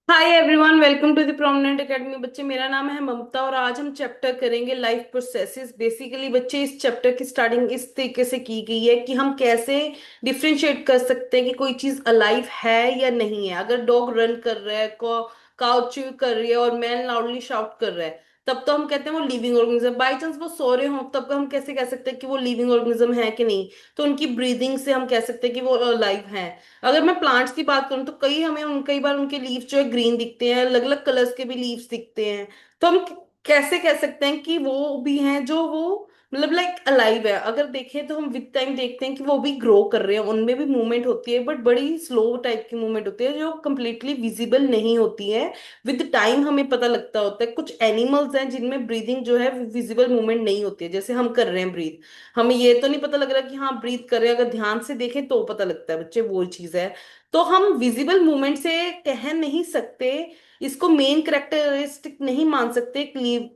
Hi everyone, welcome to the prominent academy. बच्चे, मेरा नाम है ममता और आज हम चैप्टर करेंगे लाइफ प्रोसेसेस। बेसिकली बच्चे, इस चैप्टर की स्टार्टिंग इस तरीके से की गई है कि हम कैसे डिफरेंशिएट कर सकते हैं कि कोई चीज अलाइव है या नहीं है। अगर डॉग रन कर रहा है, काउ च्यू कर रही है और मैन लाउडली शाउट कर रहा है, तब तो हम कहते हैं वो लिविंग ऑर्गेनिज्म। बाई चांस वो सो रहे हो, तब हम कैसे कह सकते हैं कि वो लिविंग ऑर्गेनिज्म है कि नहीं। तो उनकी ब्रीदिंग से हम कह सकते हैं कि वो लाइव है। अगर मैं प्लांट्स की बात करूं तो कई बार उनके लीव्स जो है ग्रीन दिखते हैं, अलग अलग कलर्स के भी लीव्स दिखते हैं। तो हम कैसे कह सकते हैं कि वो भी हैं जो वो मतलब लाइक अलाइव है। अगर देखें तो हम विद टाइम देखते हैं कि वो भी ग्रो कर रहे हैं, उनमें भी मूवमेंट होती है, बट बड़ी स्लो टाइप की मूवमेंट होती है जो कंप्लीटली विजिबल नहीं होती है। विद टाइम हमें पता लगता होता है। कुछ एनिमल्स हैं जिनमें ब्रीदिंग जो है विजिबल मूवमेंट नहीं होती है, जैसे हम कर रहे हैं ब्रीथ। हमें ये तो नहीं पता लग रहा कि हाँ ब्रीथ कर रहे हैं, अगर ध्यान से देखें तो पता लगता है बच्चे, वो चीज है। तो हम विजिबल मूवमेंट से कह नहीं सकते, इसको मेन करेक्टरिस्टिक नहीं मान सकते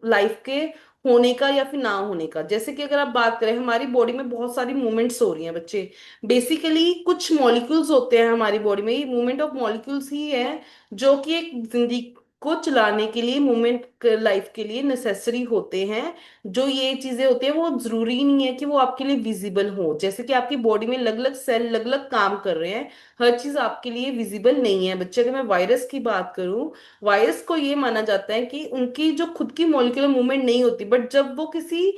लाइफ के होने का या फिर ना होने का। जैसे कि अगर आप बात करें, हमारी बॉडी में बहुत सारी मूवमेंट्स हो रही हैं बच्चे। बेसिकली कुछ मॉलिक्यूल्स होते हैं हमारी बॉडी में, ये मूवमेंट ऑफ मॉलिक्यूल्स ही है जो कि एक जिंदगी को चलाने के लिए, मूवमेंट लाइफ के लिए नेसेसरी होते हैं। जो ये चीजें होती है वो जरूरी नहीं है कि वो आपके लिए विजिबल हो। जैसे कि आपकी बॉडी में अलग अलग सेल अलग अलग काम कर रहे हैं, हर चीज आपके लिए विजिबल नहीं है बच्चे। अगर मैं वायरस की बात करूं, वायरस को ये माना जाता है कि उनकी जो खुद की मॉलिक्यूलर मूवमेंट नहीं होती, बट जब वो किसी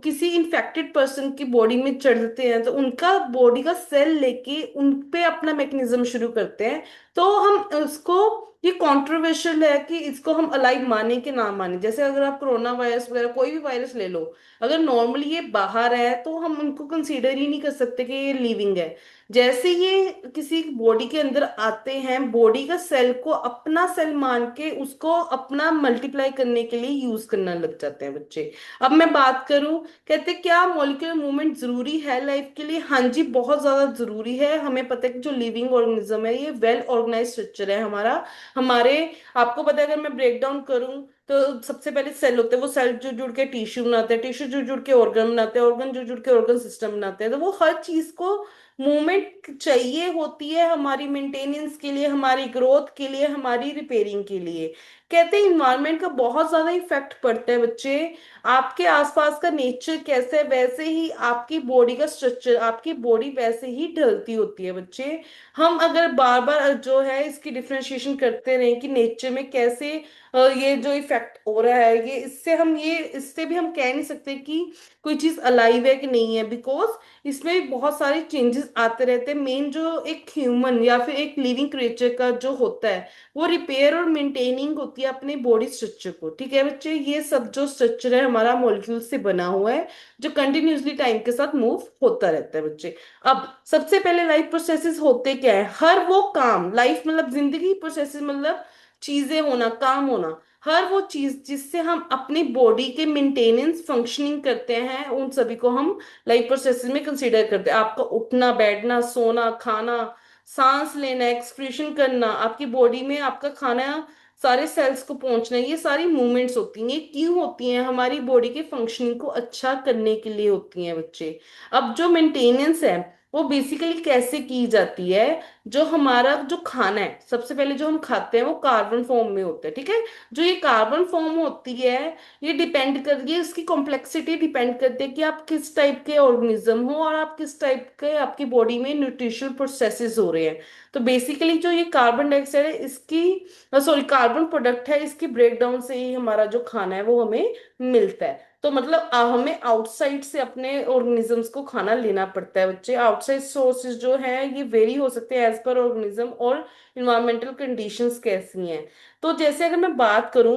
किसी इन्फेक्टेड पर्सन की बॉडी में चढ़ते हैं तो उनका बॉडी का सेल लेके उन पे अपना मैकेनिज्म शुरू करते हैं। तो हम उसको, ये कंट्रोवर्शियल है कि इसको हम अलाइव माने कि ना माने। जैसे अगर आप कोरोना वायरस वगैरह कोई भी वायरस ले लो, अगर नॉर्मली ये बाहर है तो हम उनको कंसीडर ही नहीं कर सकते कि ये लिविंग है। जैसे ये किसी बॉडी के अंदर आते हैं, बॉडी का सेल को अपना सेल मान के उसको अपना मल्टीप्लाई करने के लिए यूज करना लग जाते हैं बच्चे। अब मैं बात करूं, कहते क्या मॉलिक्यूलर मूवमेंट जरूरी है लाइफ के लिए? हाँ जी, बहुत ज्यादा जरूरी है। हमें पता है कि जो लिविंग ऑर्गेनिज्म है ये वेल ऑर्गेनाइज स्ट्रक्चर है हमारा। हमारे, आपको पता है, अगर मैं ब्रेक डाउन करूं तो सबसे पहले सेल होते हैं, वो सेल जुड़ जुड़ के टिश्यू बनाते हैं, टिश्यू जुड़ जुड़ के ऑर्गन बनाते हैं, ऑर्गन जुड़ जुड़ के ऑर्गन सिस्टम बनाते हैं। तो वो हर चीज को मूवमेंट चाहिए होती है हमारी मेंटेनेंस के लिए, हमारी ग्रोथ के लिए, हमारी रिपेयरिंग के लिए। कहते हैं इन्वायरमेंट का बहुत ज्यादा इफेक्ट पड़ता है बच्चे। आपके आसपास का नेचर कैसे है, वैसे ही आपकी बॉडी का स्ट्रक्चर, आपकी बॉडी वैसे ही ढलती होती है बच्चे। हम अगर बार बार जो है इसकी डिफ्रेंशिएशन करते रहें कि नेचर में कैसे ये जो इफेक्ट हो रहा है, ये इससे हम ये इससे भी हम कह नहीं सकते कि कोई चीज अलाइव है कि नहीं है, बिकॉज इसमें भी बहुत सारे चेंजेस आते रहते हैं। मेन जो एक ह्यूमन या फिर एक लिविंग क्रिएचर का जो होता है, वो रिपेयर और मेंटेनिंग होती है अपने बॉडी स्ट्रक्चर को। ठीक है बच्चे, ये सब जो स्ट्रक्चर है हमारा मॉलिक्यूल से बना हुआ है, जो कंटिन्यूसली टाइम के साथ मूव होता रहता है बच्चे। अब सबसे पहले लाइफ प्रोसेसेस होते क्या है? हर वो काम, लाइफ मतलब जिंदगी, प्रोसेसेस मतलब चीजें होना, काम होना, हर वो चीज जिससे हम अपनी बॉडी के मेंटेनेंस फंक्शनिंग करते हैं, उन सभी को हम लाइफ प्रोसेसेस में कंसीडर करते हैं। आपका उठना, बैठना, सोना, खाना, सांस लेना, एक्सक्रीशन करना, आपकी बॉडी में आपका खाना सारे सेल्स को पहुंचना, ये सारी मूवमेंट्स होती हैं। ये क्यों होती हैं? हमारी बॉडी के फंक्शनिंग को अच्छा करने के लिए होती हैं बच्चे। अब जो मेंटेनेंस है वो बेसिकली कैसे की जाती है? जो हमारा जो खाना है, सबसे पहले जो हम खाते हैं वो कार्बन फॉर्म में होता है। ठीक है, जो ये कार्बन फॉर्म होती है, ये डिपेंड कर, ये इसकी कॉम्प्लेक्सिटी डिपेंड करती है कि आप किस टाइप के ऑर्गेनिज्म हो और आप किस टाइप के आपकी बॉडी में न्यूट्रिशनल प्रोसेसेस हो रहे हैं। तो बेसिकली जो ये कार्बन डाइऑक्साइड है इसकी, सॉरी, कार्बन प्रोडक्ट है, इसकी ब्रेकडाउन से ही हमारा जो खाना है वो हमें मिलता है। तो मतलब हमें आउटसाइड से अपने ऑर्गेनिजम्स को खाना लेना पड़ता है बच्चे। आउटसाइड सोर्सेज जो है ये वेरी हो सकते हैं एज पर ऑर्गेनिज्म और इन्वायरमेंटल कंडीशंस कैसी हैं। तो जैसे अगर मैं बात करूं,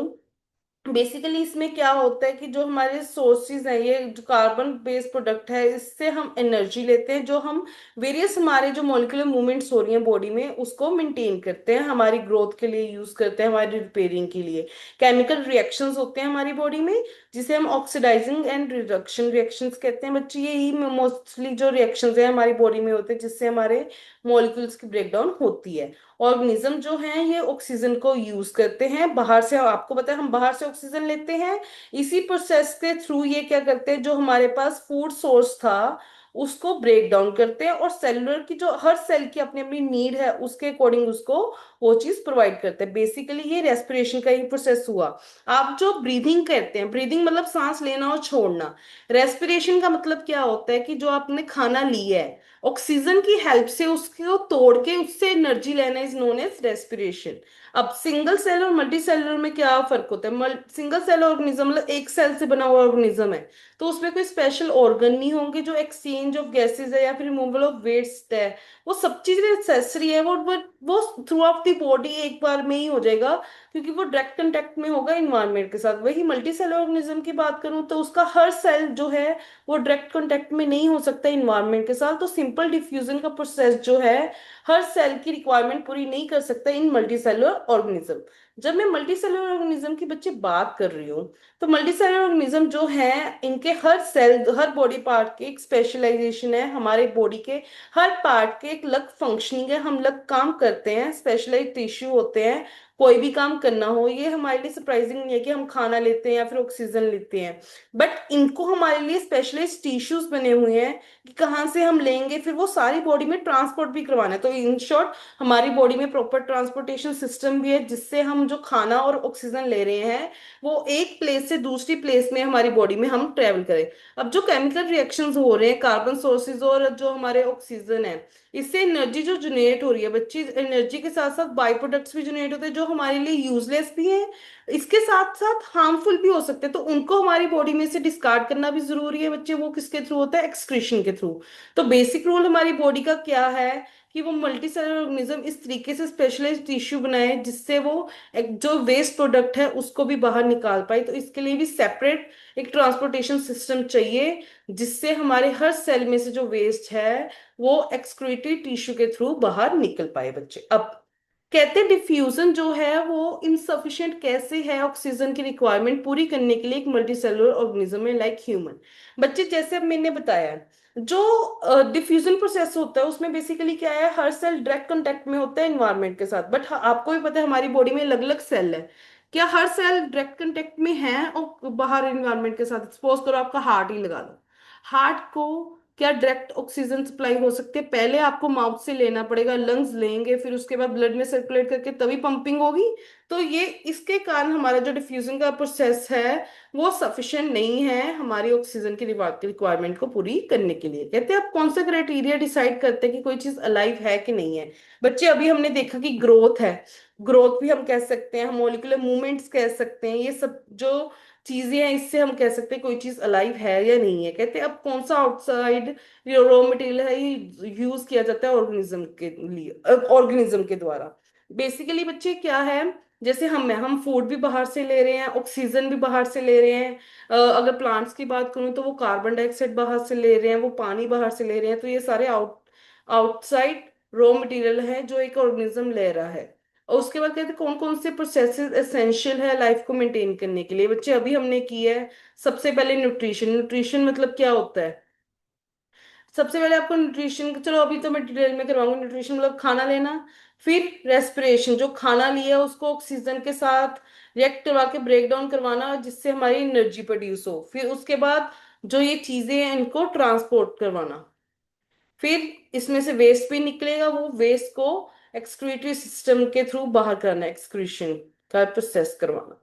बेसिकली इसमें क्या होता है कि जो हमारे सोर्सेज हैं, ये जो कार्बन बेस्ड प्रोडक्ट है, इससे हम एनर्जी लेते हैं, जो हम वेरियस हमारे जो मॉलिक्यूलर मूवमेंट्स हो रही हैं बॉडी में उसको मेंटेन करते हैं, हमारी ग्रोथ के लिए यूज करते हैं, हमारी रिपेयरिंग के लिए। केमिकल रिएक्शंस होते हैं हमारी बॉडी में, जिसे हम ऑक्सीडाइजिंग एंड रिडक्शन रिएक्शंस कहते हैं बच्चे। यही मोस्टली जो रिएक्शंस है हमारी बॉडी में होते हैं जिससे हमारे मॉलिक्यूल्स की ब्रेकडाउन होती है। ऑर्गेनिज्म जो है ये ऑक्सीजन को यूज करते हैं बाहर से, आपको पता है हम बाहर से ऑक्सीजन लेते हैं। इसी प्रोसेस के थ्रू ये क्या करते हैं, जो हमारे पास फूड सोर्स था उसको ब्रेक डाउन करते हैं, और सेलुलर की जो हर सेल की अपनी अपनी नीड है उसके अकॉर्डिंग उसको वो चीज प्रोवाइड करते हैं। बेसिकली ये रेस्पिरेशन का ही प्रोसेस हुआ। आप जो ब्रीदिंग करते हैं, ब्रीदिंग मतलब सांस लेना और छोड़ना। रेस्पिरेशन का मतलब क्या होता है कि जो आपने खाना लिया है, ऑक्सीजन की हेल्प से उसको तोड़ के उससे एनर्जी लेना इज नोन एज रेस्पिरेशन। अब सिंगल सेल और मल्टी सेलुलर में क्या फर्क होता है? सिंगल सेल ऑर्गेनिज्म मतलब एक सेल से बना हुआ ऑर्गेनिज्म है, तो उसमें कोई स्पेशल ऑर्गन नहीं होंगे। जो एक्सचेंज ऑफ गैसेज है या फिर रिमूवल ऑफ वेस्ट है, वो सब चीजें नेसेसरी है, वो थ्रू आउट द बॉडी एक बार में ही हो जाएगा, क्योंकि वो डायरेक्ट कंटेक्ट में होगा इन्वायरमेंट के साथ। वही मल्टी सेलुलर ऑर्गेनिज्म की बात करूं तो उसका हर सेल जो है वो डायरेक्ट कांटेक्ट में नहीं हो सकता इन्वायरमेंट के साथ, तो सिंपल डिफ्यूजन का प्रोसेस जो है हर सेल की रिक्वायरमेंट पूरी नहीं कर सकता इन मल्टी सेलुलर ऑर्गेनिज्म। जब मैं मल्टी सेलुलर ऑर्गेनिज्म की बच्चे बात कर रही हूँ, तो मल्टी सेलुलर ऑर्गेनिज्म जो है इनके हर सेल हर बॉडी पार्ट के एक स्पेशलाइजेशन है। हमारे बॉडी के हर पार्ट के एक अलग फंक्शनिंग है, हम अलग काम करते हैं, स्पेशलाइज टिश्यू होते हैं। कोई भी काम करना हो, ये हमारे लिए सरप्राइजिंग नहीं है कि हम खाना लेते हैं या फिर ऑक्सीजन लेते हैं, बट इनको हमारे लिए स्पेशलाइज्ड टिश्यूज बने हुए हैं कि कहाँ से हम लेंगे, फिर वो सारी बॉडी में ट्रांसपोर्ट भी करवाना है। तो इन शॉर्ट हमारी बॉडी में प्रॉपर ट्रांसपोर्टेशन सिस्टम भी है, जिससे हम जो खाना और ऑक्सीजन ले रहे हैं वो एक प्लेस से दूसरी प्लेस में हमारी बॉडी में हम ट्रेवल करें। अब जो केमिकल रिएक्शंस हो रहे हैं कार्बन सोर्सेज और जो हमारे ऑक्सीजन है, इससे एनर्जी जो जनरेट हो रही है बच्ची, एनर्जी के साथ साथ बाई प्रोडक्ट्स भी जनरेट होते हैं जो हमारे लिए यूजलेस भी हैं, इसके साथ साथ हार्मफुल भी हो सकते हैं। तो उनको हमारी बॉडी में से डिस्कार्ड करना भी जरूरी है बच्चे। वो किसके थ्रू होता है? एक्सक्रीशन के थ्रू। तो बेसिक रूल हमारी बॉडी का क्या है कि वो मल्टी सेलुलर ऑर्गेनिज्म इस तरीके से स्पेशलाइज्ड टिश्यू बनाए जिससे वो एक जो वेस्ट प्रोडक्ट है उसको भी बाहर निकाल पाए। तो इसके लिए भी सेपरेट एक ट्रांसपोर्टेशन सिस्टम चाहिए, जिससे हमारे हर सेल में से जो वेस्ट है वो एक्सक्रीटरी टिश्यू के थ्रू बाहर निकल पाए बच्चे। अब कहते हैं डिफ्यूजन जो है वो इनसफिशिएंट कैसे है ऑक्सीजन की रिक्वायरमेंट पूरी करने के लिए एक मल्टी सेलुलर ऑर्गेनिज्म है लाइक ह्यूमन। बच्चे जैसे अब मैंने बताया, जो डिफ्यूजन प्रोसेस होता है उसमें बेसिकली क्या है, हर सेल डायरेक्ट कांटेक्ट में होता है एनवायरनमेंट के साथ, बट आपको भी पता है हमारी बॉडी में अलग अलग सेल है। क्या हर सेल डायरेक्ट कांटेक्ट में है और बाहर एनवायरनमेंट के साथ? सपोज करो आपका हार्ट ही लगा लो, हार्ट को क्या डायरेक्ट ऑक्सीजन सप्लाई हो सकती है? पहले आपको माउथ से लेना पड़ेगा, लंग्स लेंगे, फिर उसके बाद ब्लड में सर्कुलेट करके तभी पंपिंग होगी। तो ये इसके कारण हमारा जो डिफ्यूजन का प्रोसेस है वो सफिशिएंट नहीं है हमारी ऑक्सीजन की रिक्वायरमेंट को पूरी करने के लिए। कहते हैं आप कौन सा क्राइटेरिया डिसाइड करते हैं कि कोई चीज अलाइव है कि नहीं है? बच्चे अभी हमने देखा कि ग्रोथ है, ग्रोथ भी हम कह सकते हैं, हम मॉलिक्यूलर मूवमेंट्स कह सकते हैं, ये सब जो चीजें हैं इससे हम कह सकते हैं कोई चीज अलाइव है या नहीं है। कहते हैं अब कौन सा आउटसाइड रॉ मटेरियल है ये यूज किया जाता है ऑर्गेनिज्म के लिए, ऑर्गेनिज्म के द्वारा। बेसिकली बच्चे क्या है, जैसे हम फूड भी बाहर से ले रहे हैं, ऑक्सीजन भी बाहर से ले रहे हैं। अगर प्लांट्स की बात करूं तो वो कार्बन डाइऑक्साइड बाहर से ले रहे हैं, वो पानी बाहर से ले रहे हैं। तो ये सारे आउटसाइड रॉ मटेरियल है जो एक ऑर्गेनिज्म ले रहा है। और उसके बाद कहते हैं कौन कौन से प्रोसेसेस एसेंशियल है लाइफ को मेंटेन करने के लिए। बच्चे अभी हमने की है सबसे पहले न्यूट्रिशन। न्यूट्रिशन मतलब क्या होता है? सबसे पहले आपको न्यूट्रिशन, चलो अभी तो मैं डिटेल में करवाऊंगी। न्यूट्रिशन मतलब खाना लेना, फिर रेस्पिरेशन, जो खाना लिया उसको ऑक्सीजन के साथ रिएक्ट करवा के ब्रेक डाउन करवाना जिससे हमारी एनर्जी प्रोड्यूस हो, फिर उसके बाद जो ये चीजें हैं इनको ट्रांसपोर्ट करवाना, फिर इसमें से वेस्ट भी निकलेगा, वो वेस्ट को एक्सक्रीटरी सिस्टम के थ्रू बाहर करना, एक्सक्रीशन का प्रोसेस करवाना।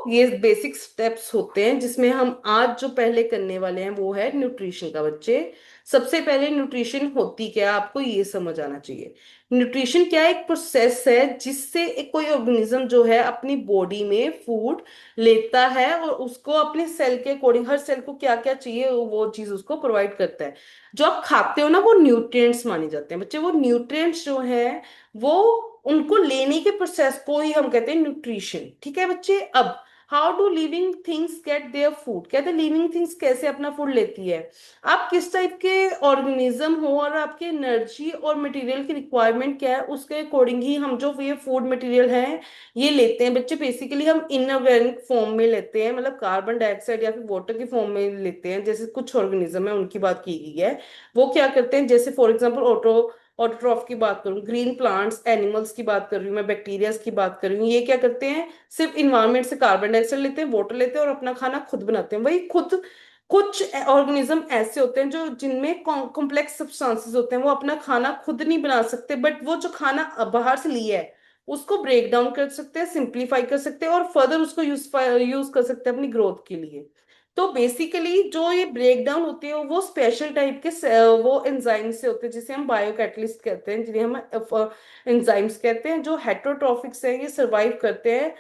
ये बेसिक स्टेप्स होते हैं जिसमें हम आज जो पहले करने वाले हैं वो है न्यूट्रिशन का बच्चे। सबसे पहले न्यूट्रिशन होती क्या है आपको ये समझ आना चाहिए। न्यूट्रिशन क्या है? एक प्रोसेस है जिससे एक कोई ऑर्गेनिज्म जो है अपनी बॉडी में फूड लेता है और उसको अपने सेल के अकॉर्डिंग, हर सेल को क्या क्या चाहिए वो चीज उसको प्रोवाइड करता है। जो आप खाते हो ना वो न्यूट्रिएंट्स माने जाते हैं बच्चे। वो न्यूट्रिएंट्स जो है वो उनको लेने के प्रोसेस को ही हम कहते हैं न्यूट्रिशन। ठीक है बच्चे? अब how do living things get their food? कहते हैं लिविंग थिंग्स कैसे अपना फूड लेती है। आप किस टाइप के ऑर्गेनिज्म हो और आपके एनर्जी और मटेरियल की रिक्वायरमेंट क्या है उसके अकॉर्डिंग ही हम जो ये फूड मटेरियल है ये लेते हैं बच्चे। बेसिकली हम इनऑर्गेनिक फॉर्म में लेते हैं, मतलब कार्बन डाइऑक्साइड या फिर वाटर की फॉर्म में लेते हैं। जैसे कुछ ऑर्गेनिज्म है उनकी बात की गई है, वो क्या करते हैं, जैसे फॉर एग्जांपल ऑटोट्रॉफ की बात करूं, ग्रीन प्लांट्स एनिमल्स की बात कर रही हूँ मैं, बैक्टीरियाज की बात कर रही हूँ, ये क्या करते हैं सिर्फ इन्वायरमेंट से कार्बन डाइऑक्साइड लेते हैं, वाटर लेते हैं और अपना खाना खुद बनाते हैं। वही खुद कुछ ऑर्गेनिज्म ऐसे होते हैं जो जिनमें कॉम्प्लेक्स सब्सटेंसेस होते हैं, वो अपना खाना खुद नहीं बना सकते, बट वो जो खाना बाहर से लिया है उसको ब्रेक डाउन कर सकते हैं, सिंप्लीफाई कर सकते हैं और फर्दर उसको यूज यूज कर सकते हैं अपनी ग्रोथ के लिए। तो बेसिकली जो ये ब्रेक डाउन होती है वो स्पेशल टाइप के वो एंजाइम से होते हैं, जिसे हम बायोकैटलिस्ट कहते हैं, जिन्हें हम एंजाइम्स कहते हैं, जो हेटरोट्रॉफिक्स हैं, ये सर्वाइव करते हैं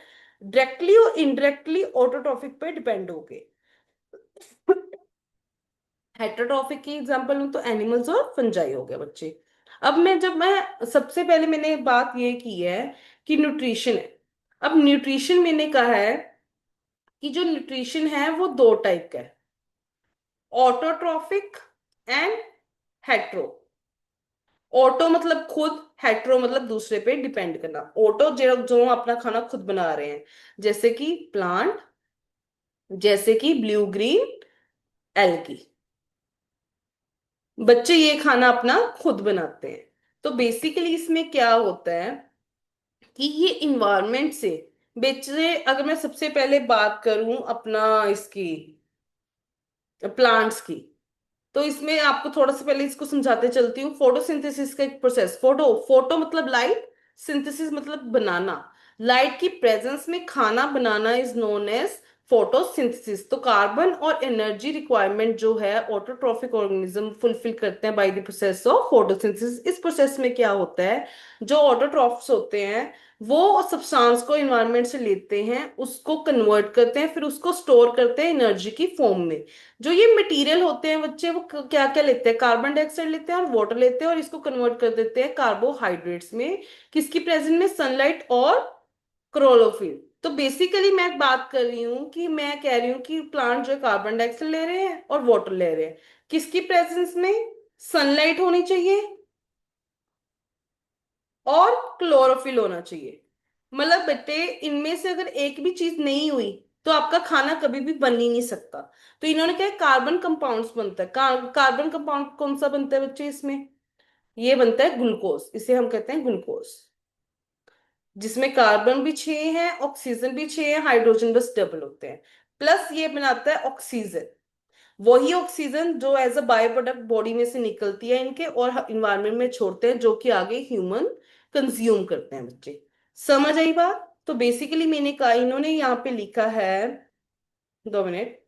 डायरेक्टली और इनडायरेक्टली ऑटोट्रॉफिक पे डिपेंड होके। हेटेरोट्रॉफिक की एग्जांपल लूं तो एनिमल्स और फंजाई हो गया बच्चे। अब मैं सबसे पहले मैंने बात ये की है कि न्यूट्रिशन है। अब न्यूट्रिशन मैंने कहा है कि जो न्यूट्रिशन है वो दो टाइप का है, ऑटोट्रॉफिक एंड हेट्रो। ऑटो मतलब खुद, हेट्रो मतलब दूसरे पे डिपेंड करना। ऑटो जो जो अपना खाना खुद बना रहे हैं, जैसे कि प्लांट, जैसे कि ब्लू ग्रीन एल्गी, बच्चे ये खाना अपना खुद बनाते हैं। तो बेसिकली इसमें क्या होता है कि ये इन्वायरमेंट से बेचे, अगर मैं सबसे पहले बात करूं अपना इसकी प्लांट्स की, तो इसमें आपको थोड़ा सा पहले इसको समझाते चलती हूँ। फोटोसिंथेसिस का एक प्रोसेस, फोटो फोटो मतलब लाइट, सिंथेसिस मतलब बनाना। लाइट की प्रेजेंस में खाना बनाना इज नोन एज फोटोसिंथेसिस। तो कार्बन और एनर्जी रिक्वायरमेंट जो है ऑटोट्रॉफिक ऑर्गेनिज्म फुलफिल करते हैं by the process of photosynthesis. इस प्रोसेस में क्या होता है, जो ऑटोट्रॉफ्स होते हैं वो सब्सटेंस को एनवायरनमेंट से लेते हैं, उसको कन्वर्ट करते हैं, फिर उसको स्टोर करते हैं एनर्जी की फॉर्म में। जो ये मटेरियल होते हैं बच्चे, वो क्या क्या लेते हैं, कार्बन डाइऑक्साइड लेते हैं और वाटर लेते हैं और इसको कन्वर्ट कर देते हैं कार्बोहाइड्रेट्स में, किसकी प्रेजेंस में, सनलाइट और क्लोरोफिल। तो बेसिकली मैं बात कर रही हूँ कि मैं कह रही हूँ कि प्लांट जो है कार्बन डाइऑक्साइड ले रहे हैं और वाटर ले रहे हैं, किसकी प्रेजेंस में, सनलाइट होनी चाहिए और क्लोरोफिल होना चाहिए। मतलब बेटे इनमें से अगर एक भी चीज नहीं हुई तो आपका खाना कभी भी बन ही नहीं सकता। तो इन्होंने क्या है, कार्बन कंपाउंड्स बनता है। कार्बन कंपाउंड कौन सा बनता है बच्चे इसमें, ये बनता है ग्लूकोज, इसे हम कहते हैं ग्लूकोज, जिसमें कार्बन भी 6 है, ऑक्सीजन भी 6 है, हाइड्रोजन बस डबल होते हैं। प्लस ये बनाता है ऑक्सीजन, वही ऑक्सीजन जो as a by product body में से निकलती है इनके और इन्वायरमेंट में छोड़ते हैं, जो कि आगे ह्यूमन कंज्यूम करते हैं बच्चे। समझ आई बात। तो बेसिकली मैंने कहा, इन्होंने यहाँ पे लिखा है, 2 मिनट।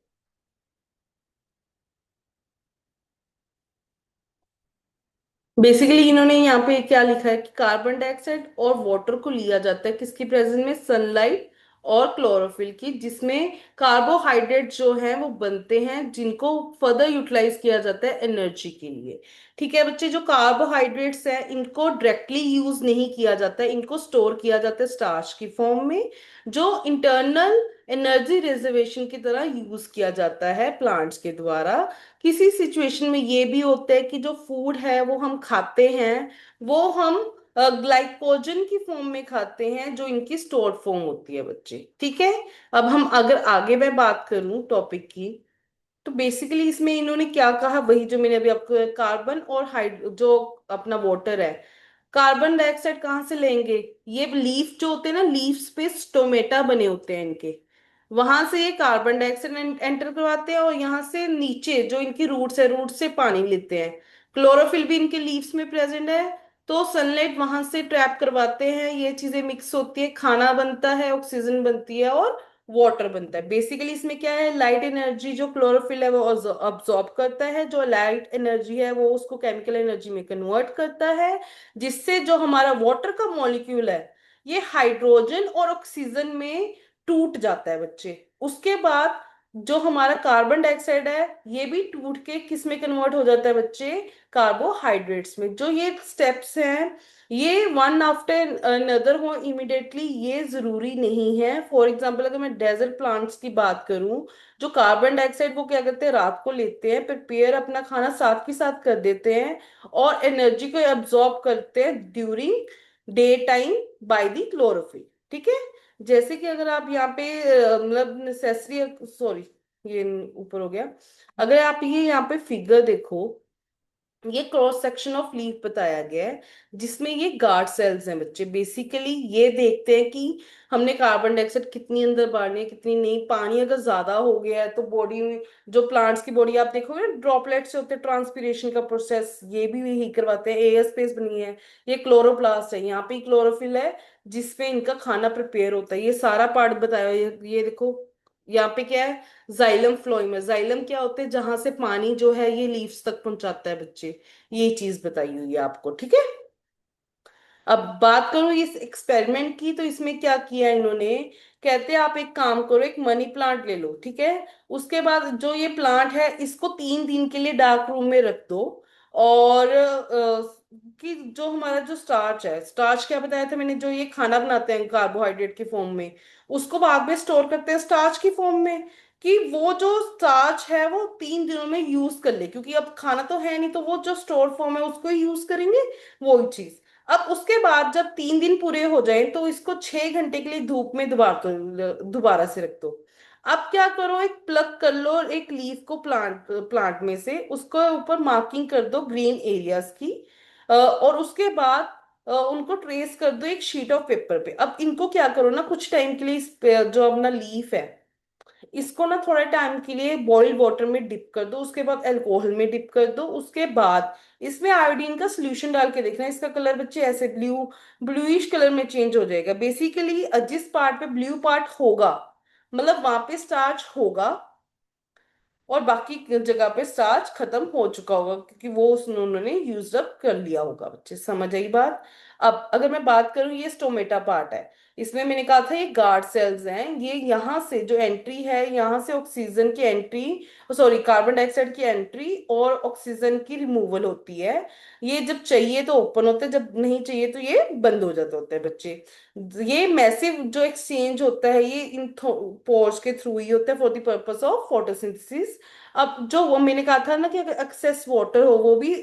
बेसिकली इन्होंने यहाँ पे क्या लिखा है कि कार्बन डाइऑक्साइड और वाटर को लिया जाता है किसकी प्रेजेंस में, सनलाइट और क्लोरोफिल की, जिसमें कार्बोहाइड्रेट जो है वो बनते हैं, जिनको फर्दर यूटिलाइज किया जाता है एनर्जी के लिए। ठीक है बच्चे, जो कार्बोहाइड्रेट्स हैं इनको डायरेक्टली यूज नहीं किया जाता है, इनको स्टोर किया जाता है स्टार्च की फॉर्म में, जो इंटरनल एनर्जी रिजर्वेशन की तरह यूज किया जाता है प्लांट्स के द्वारा। किसी सिचुएशन में ये भी होता है कि जो फूड है वो हम खाते हैं, वो हम ग्लाइकोजन की फॉर्म में खाते हैं, जो इनकी स्टोर्ड फॉर्म होती है बच्चे। ठीक है। अब हम अगर आगे मैं बात करूं टॉपिक की, तो बेसिकली इसमें इन्होंने क्या कहा, वही जो मैंने अभी आपको, कार्बन और हाइड जो अपना वाटर है, कार्बन डाइऑक्साइड कहाँ से लेंगे, ये लीफ जो होते हैं ना, लीव्स पे स्टोमेटा बने होते हैं इनके, वहां से ये कार्बन डाइऑक्साइड एंटर करवाते हैं और यहाँ से नीचे जो इनकी रूट्स है, रूट से पानी लेते हैं। क्लोरोफिल भी इनके लीव्स में प्रेजेंट है, तो सनलाइट वहां से ट्रैप करवाते हैं, ये चीजें मिक्स होती है, खाना बनता है, ऑक्सीजन बनती है और वाटर बनता है। बेसिकली इसमें क्या है, लाइट एनर्जी जो क्लोरोफिल है वो अब्सॉर्ब करता है, जो लाइट एनर्जी है वो उसको केमिकल एनर्जी में कन्वर्ट करता है, जिससे जो हमारा वाटर का मॉलिक्यूल है ये हाइड्रोजन और ऑक्सीजन में टूट जाता है बच्चे। उसके बाद जो हमारा कार्बन डाइऑक्साइड है ये भी टूट के किस में कन्वर्ट हो जाता है बच्चे, कार्बोहाइड्रेट्स में। जो ये स्टेप्स हैं ये वन आफ्टर अनदर हो इमिडिएटली, ये जरूरी नहीं है। फॉर एग्जांपल अगर मैं डेजर्ट प्लांट्स की बात करूं, जो कार्बन डाइऑक्साइड वो क्या करते हैं, रात को लेते हैं, प्रिपेयर अपना खाना साथ के साथ कर देते हैं और एनर्जी को एब्जॉर्ब करते हैं during day time by the chlorophyll. ठीक है। जैसे कि अगर आप यहाँ पे मतलब नेसेसरी, सॉरी ये ऊपर हो गया, अगर आप ये यहाँ पे फिगर देखो, ये क्रॉस सेक्शन ऑफ लीफ बताया गया है, जिसमें ये गार्ड सेल्स हैं बच्चे। बेसिकली ये देखते हैं कि हमने कार्बन डाइऑक्साइड कितनी अंदर बाड़नी है कितनी नहीं। पानी अगर ज्यादा हो गया है तो बॉडी में, जो प्लांट्स की बॉडी आप देखोगे ड्रॉपलेट से होते हैं, ट्रांसपीरेशन का प्रोसेस ये भी यही करवाते हैं। एयर स्पेस बनी है, ये क्लोरोप्लास्ट है, यहाँ पे क्लोरोफिल है जिसपे इनका खाना प्रिपेयर होता है। ये सारा पार्ट बताया हुआ है। ये देखो यहाँ पे क्या है, जाइलम फ्लोएम है। जाइलम क्या होते हैं, जहां से पानी जो है ये लीव्स तक पहुंचाता है बच्चे। ये चीज बताई हुई है आपको, ठीक है। अब बात करूं इस एक्सपेरिमेंट की, तो इसमें क्या किया इन्होंने, कहते हैं आप एक काम करो, एक मनी प्लांट ले लो, ठीक है। उसके बाद जो ये प्लांट है इसको 3 दिन के लिए डार्क रूम में रख दो। और कि जो हमारा जो स्टार्च है, स्टार्च क्या बताया था मैंने, जो ये खाना बनाते हैं कार्बोहाइड्रेट के फॉर्म में, उसको बाद में स्टोर करते हैं स्टार्च की फॉर्म में। कि वो जो स्टार्च है वो 3 दिनों में यूज कर ले, क्योंकि अब खाना तो है नहीं, तो वो जो स्टोर फॉर्म है उसको यूज करेंगे, वो चीज। अब उसके बाद जब 3 दिन पूरे हो जाएं तो इसको 6 घंटे के लिए धूप में दोबारा से रख दो। अब क्या करो, एक प्लग कर लो एक लीफ को प्लांट प्लांट में से, उसको ऊपर मार्किंग कर दो ग्रीन एरियाज की। और उसके बाद उनको ट्रेस कर दो एक शीट ऑफ पेपर पे। अब इनको क्या करो ना, कुछ टाइम के लिए जो अपना लीफ है इसको ना थोड़ा टाइम के लिए बॉइल्ड वाटर में डिप कर दो, उसके बाद अल्कोहल में डिप कर दो, उसके बाद इसमें आयोडीन का सोल्यूशन डाल के देखना। इसका कलर बच्चे ऐसे ब्लूइश कलर में चेंज हो जाएगा। बेसिकली जिस पार्ट पे ब्लू पार्ट होगा, मतलब वहां पे स्टार्च होगा, और बाकी जगह पे स्टार्च खत्म हो चुका होगा, क्योंकि वो उन्होंने यूज अप कर लिया होगा। बच्चे समझ आई बात। अब अगर मैं बात करूं, ये स्टोमेटा पार्ट है। इसमें मैंने कहा था ये गार्ड सेल्स हैं। ये यहाँ से जो एंट्री है, यहाँ से ऑक्सीजन की एंट्री, सॉरी कार्बन डाइऑक्साइड की एंट्री और ऑक्सीजन की रिमूवल होती है। ये जब चाहिए तो ओपन होते हैं, जब नहीं चाहिए तो ये बंद हो जाते होते हैं बच्चे। ये मैसिव जो एक्सचेंज होता है ये इन पोर्स के थ्रू ही होता है, for the purpose of photosynthesis. अब जो वो मैंने कहा था ना कि अगर एक्सेस वाटर हो, वो भी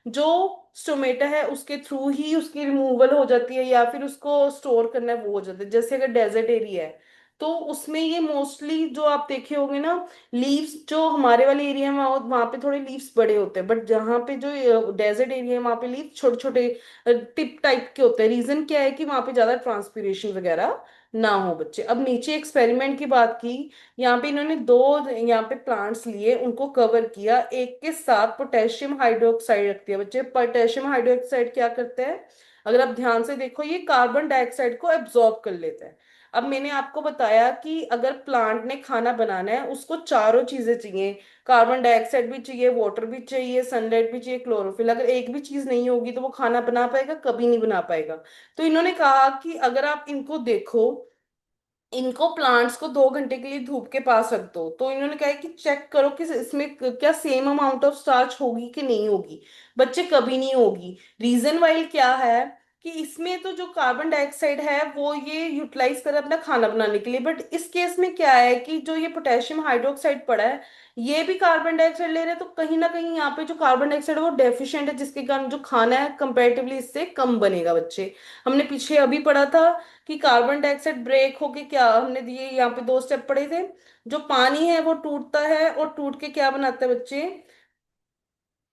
जो स्टोमेटा है उसके थ्रू ही उसकी रिमूवल हो जाती है, या फिर उसको स्टोर करना है वो हो जाता है। जैसे अगर डेजर्ट एरिया है तो उसमें ये मोस्टली जो आप देखे होंगे ना, लीव्स जो हमारे वाले एरिया में वहां पे थोड़े लीव्स बड़े होते हैं, बट जहाँ पे जो डेजर्ट एरिया है वहां पे लीव्स छोटे छोटे टिप टाइप के होते हैं। रीजन क्या है कि वहां पे ज्यादा ट्रांसपीरेशन वगैरह ना हो बच्चे। अब नीचे एक्सपेरिमेंट की बात की, यहाँ पे इन्होंने दो, यहाँ पे प्लांट्स लिए, उनको कवर किया, एक के साथ पोटेशियम हाइड्रोक्साइड रख दिया बच्चे। पोटेशियम हाइड्रोक्साइड क्या करता है, अगर आप ध्यान से देखो, ये कार्बन डाइऑक्साइड को एब्जॉर्ब कर लेता है। अब मैंने आपको बताया कि अगर प्लांट ने खाना बनाना है उसको चारों चीजें चाहिए, कार्बन डाइऑक्साइड भी चाहिए, वाटर भी चाहिए, सनलाइट भी चाहिए, क्लोरोफिल। अगर एक भी चीज नहीं होगी तो वो खाना बना पाएगा, कभी नहीं बना पाएगा। तो इन्होंने कहा कि अगर आप इनको देखो, इनको प्लांट्स को 2 घंटे के लिए धूप के पास रख दो, तो इन्होंने कहा है कि चेक करो कि इसमें क्या सेम अमाउंट ऑफ स्टार्च होगी कि नहीं होगी। बच्चे कभी नहीं होगी। रीजन वाइल क्या है कि इसमें तो जो कार्बन डाइऑक्साइड है वो ये यूटिलाइज कर अपना खाना बनाने के लिए, बट इस केस में क्या है कि जो ये पोटेशियम हाइड्रोक्साइड पड़ा है ये भी कार्बन डाइऑक्साइड ले रहे हैं, तो कहीं ना कहीं यहाँ पे जो कार्बन डाइऑक्साइड है वो डेफिशिएंट है, जिसके कारण जो खाना है कंपैरेटिवली इससे कम बनेगा बच्चे। हमने पीछे अभी पढ़ा था कि कार्बन डाइऑक्साइड ब्रेक होके क्या, हमने दिए यहाँ पे 2 स्टेप पढ़े थे। जो पानी है वो टूटता है, और टूट के क्या बनाता है बच्चे,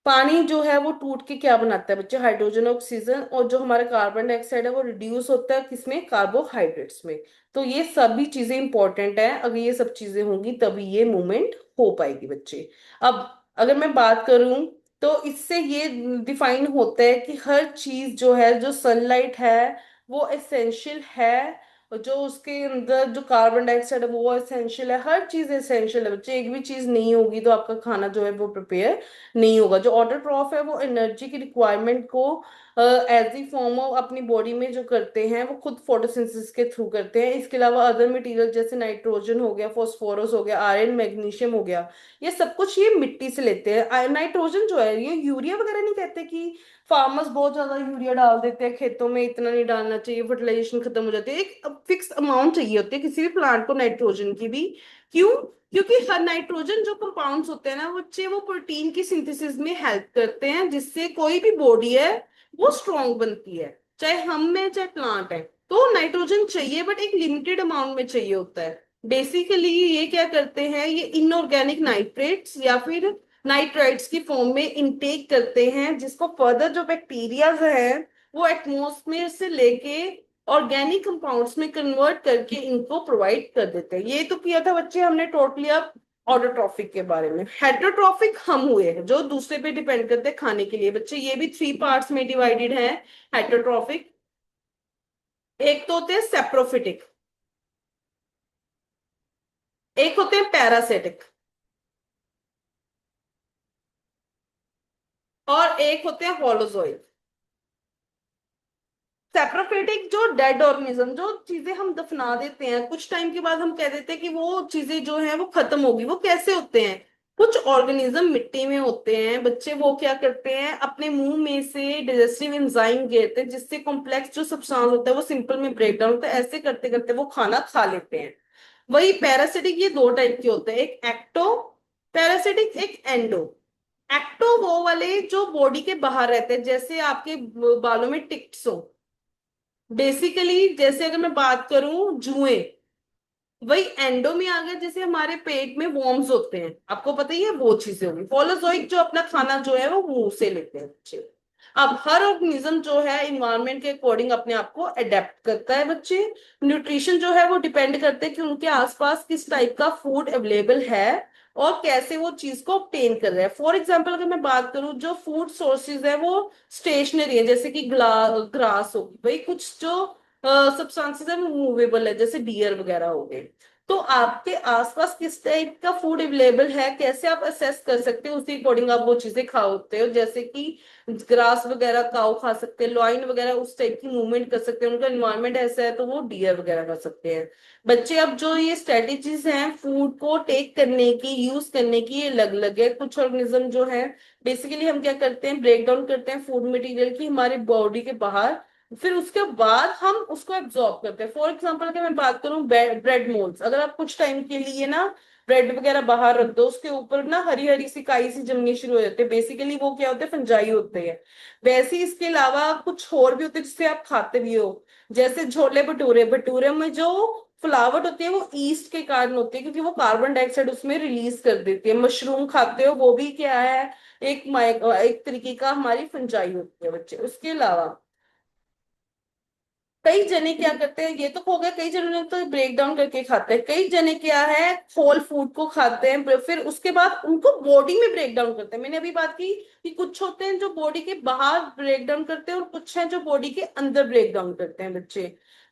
पानी जो है वो टूट के क्या बनाता है बच्चे, हाइड्रोजन ऑक्सीजन। और जो हमारा कार्बन डाइऑक्साइड है वो रिड्यूस होता है किसमें, कार्बोहाइड्रेट्स में। तो ये सभी चीजें इंपॉर्टेंट है, अगर ये सब चीजें होंगी तभी ये मूवमेंट हो पाएगी बच्चे। अब अगर मैं बात करूं, तो इससे ये डिफाइन होता है कि हर चीज जो है, जो सनलाइट है वो एसेंशियल है, और जो उसके अंदर जो कार्बन डाइऑक्साइड है वो एसेंशियल है। हर चीज एसेंशियल है बच्चे, एक भी चीज नहीं होगी तो आपका खाना जो है वो प्रिपेयर नहीं होगा। जो ऑटोट्रॉफ है वो एनर्जी की रिक्वायरमेंट को एज ई फॉर्म ऑफ अपनी बॉडी में जो करते हैं वो खुद फोटोसिंथेसिस के थ्रू करते हैं। इसके अलावा अदर मटेरियल जैसे नाइट्रोजन हो गया, फॉस्फोरस हो गया, आयरन मैग्नीशियम हो गया, ये सब कुछ ये मिट्टी से लेते हैं। नाइट्रोजन जो है ये यूरिया वगैरह नहीं कहते कि फार्मर्स बहुत ज्यादा यूरिया डाल देते हैं खेतों में, इतना नहीं डालना चाहिए, फर्टिलाइजेशन खत्म हो जाती है। एक फिक्स अमाउंट चाहिए होती है किसी भी प्लांट को नाइट्रोजन की भी। क्यों? क्योंकि हर नाइट्रोजन जो कंपाउंड्स होते हैं ना बच्चे, वो प्रोटीन की सिंथेसिस में हेल्प करते हैं, जिससे कोई भी बॉडी है वो स्ट्रांग बनती है, चाहे हम में चाहे प्लांट है। तो नाइट्रोजन चाहिए, बट एक लिमिटेड अमाउंट में चाहिए होता है। बेसिकली ये क्या करते हैं, ये इनऑर्गेनिक नाइट्रेट्स या फिर नाइट्राइट्स की फॉर्म में इनटेक करते हैं, जिसको फर्दर जो बैक्टीरियाज है वो एटमॉस्फेयर से लेके ऑर्गेनिक कंपाउंड्स में कन्वर्ट करके इनको प्रोवाइड कर देते हैं। ये तो किया था बच्चे हमने टोटली अब ऑटोट्रॉफिक के बारे में। हेटरोट्रॉफिक हम हुए हैं जो दूसरे पे डिपेंड करते हैं खाने के लिए। बच्चे ये भी थ्री पार्ट्स में डिवाइडेड है हेटरोट्रॉफिक। एक तो होते हैं सेप्रोफिटिक, एक होते हैं पैरासिटिक, और एक होते हैं होलोजोइक। सेप्रोफिटिक जो डेड ऑर्गेनिज्म, जो चीजें हम दफना देते हैं कुछ टाइम के बाद हम कह देते हैं कि वो चीजें जो है वो खत्म होगी, वो कैसे होते हैं? कुछ ऑर्गेनिज्म मिट्टी में होते हैं बच्चे, वो क्या करते हैं अपने मुंह में से डाइजेस्टिव एंजाइम गिरते हैं जिससे कॉम्प्लेक्स जो सब्सटेंस होता है वो सिंपल में ब्रेक डाउन होता है, ऐसे करते करते वो खाना खा लेते हैं। वही पैरासिटिक ये दो टाइप के होते हैं, एक एक्टो पैरासिटिक, एक एंडो। एक्टो वो वाले जो बॉडी के बाहर रहते हैं, जैसे आपके बालों में टिक्स हो बेसिकली, जैसे अगर मैं बात करूं जुएं, वही एंडो में आ गया। जैसे हमारे पेट में वॉर्म्स होते हैं, आपको पता ही है, वो चीजें होंगी। फोलोजोइक जो अपना खाना जो है वो मुंह से लेते हैं बच्चे। अब हर ऑर्गेनिज्म जो है इन्वायरमेंट के अकॉर्डिंग अपने आप को अडेप्ट करता है बच्चे। न्यूट्रिशन जो है वो डिपेंड करते हैं कि उनके आसपास किस टाइप का फूड अवेलेबल है और कैसे वो चीज को ऑब्टेन कर रहे हैं। फॉर एग्जाम्पल अगर मैं बात करूं, जो फूड सोर्सेज है वो स्टेशनरी है, जैसे कि ग्रास होगी, भाई कुछ जो सब्सटेंसेस है वो मूवेबल है, जैसे डियर वगैरह हो गए। तो आपके आसपास किस टाइप का फूड अवेलेबल है कैसे आप असेस कर सकते हो, उसी अकॉर्डिंग आप वो चीजें खाते हो। जैसे कि ग्रास वगैरह काऊ खा सकते हैं, लॉइन वगैरह उस टाइप की मूवमेंट कर सकते हैं, उनका एनवायरनमेंट ऐसा है तो वो डियर वगैरह कर सकते हैं। बच्चे अब जो ये स्ट्रेटेजीज हैं फूड को टेक करने की, यूज करने की, ये अलग अलग है। कुछ ऑर्गेनिज्म जो है बेसिकली हम क्या करते हैं, ब्रेक डाउन करते हैं फूड मटेरियल की हमारी बॉडी के बाहर, फिर उसके बाद हम उसको एब्जॉर्ब करते हैं। फॉर एग्जाम्पल अगर मैं बात करूं ब्रेड मोल्स, अगर आप कुछ टाइम के लिए ना ब्रेड वगैरह बाहर रख दो, उसके ऊपर ना हरी हरी सी काई सी जमनी शुरू हो जाती है, बेसिकली वो क्या होते हैं, फंजाई होते हैं। वैसे ही इसके अलावा कुछ और भी होते हैं जिससे आप खाते भी हो, जैसे छोले भटूरे। भटूरे में जो फ्लावट होती है वो ईस्ट के कारण होती है, क्योंकि वो कार्बन डाइऑक्साइड उसमें रिलीज कर देती है। मशरूम खाते हो, वो भी क्या है, एक तरीके का हमारी फंजाई होती है बच्चे। उसके अलावा कई जने क्या करते हैं, ये तो हो गया, कई जने तो ब्रेक डाउन करके खाते हैं, कई जने क्या है होल फूड को खाते हैं, फिर उसके बाद उनको बॉडी में ब्रेक डाउन करते हैं। मैंने अभी बात की कि कुछ होते हैं जो बॉडी के बाहर ब्रेक डाउन करते हैं और कुछ हैं जो बॉडी के अंदर ब्रेक डाउन करते हैं बच्चे।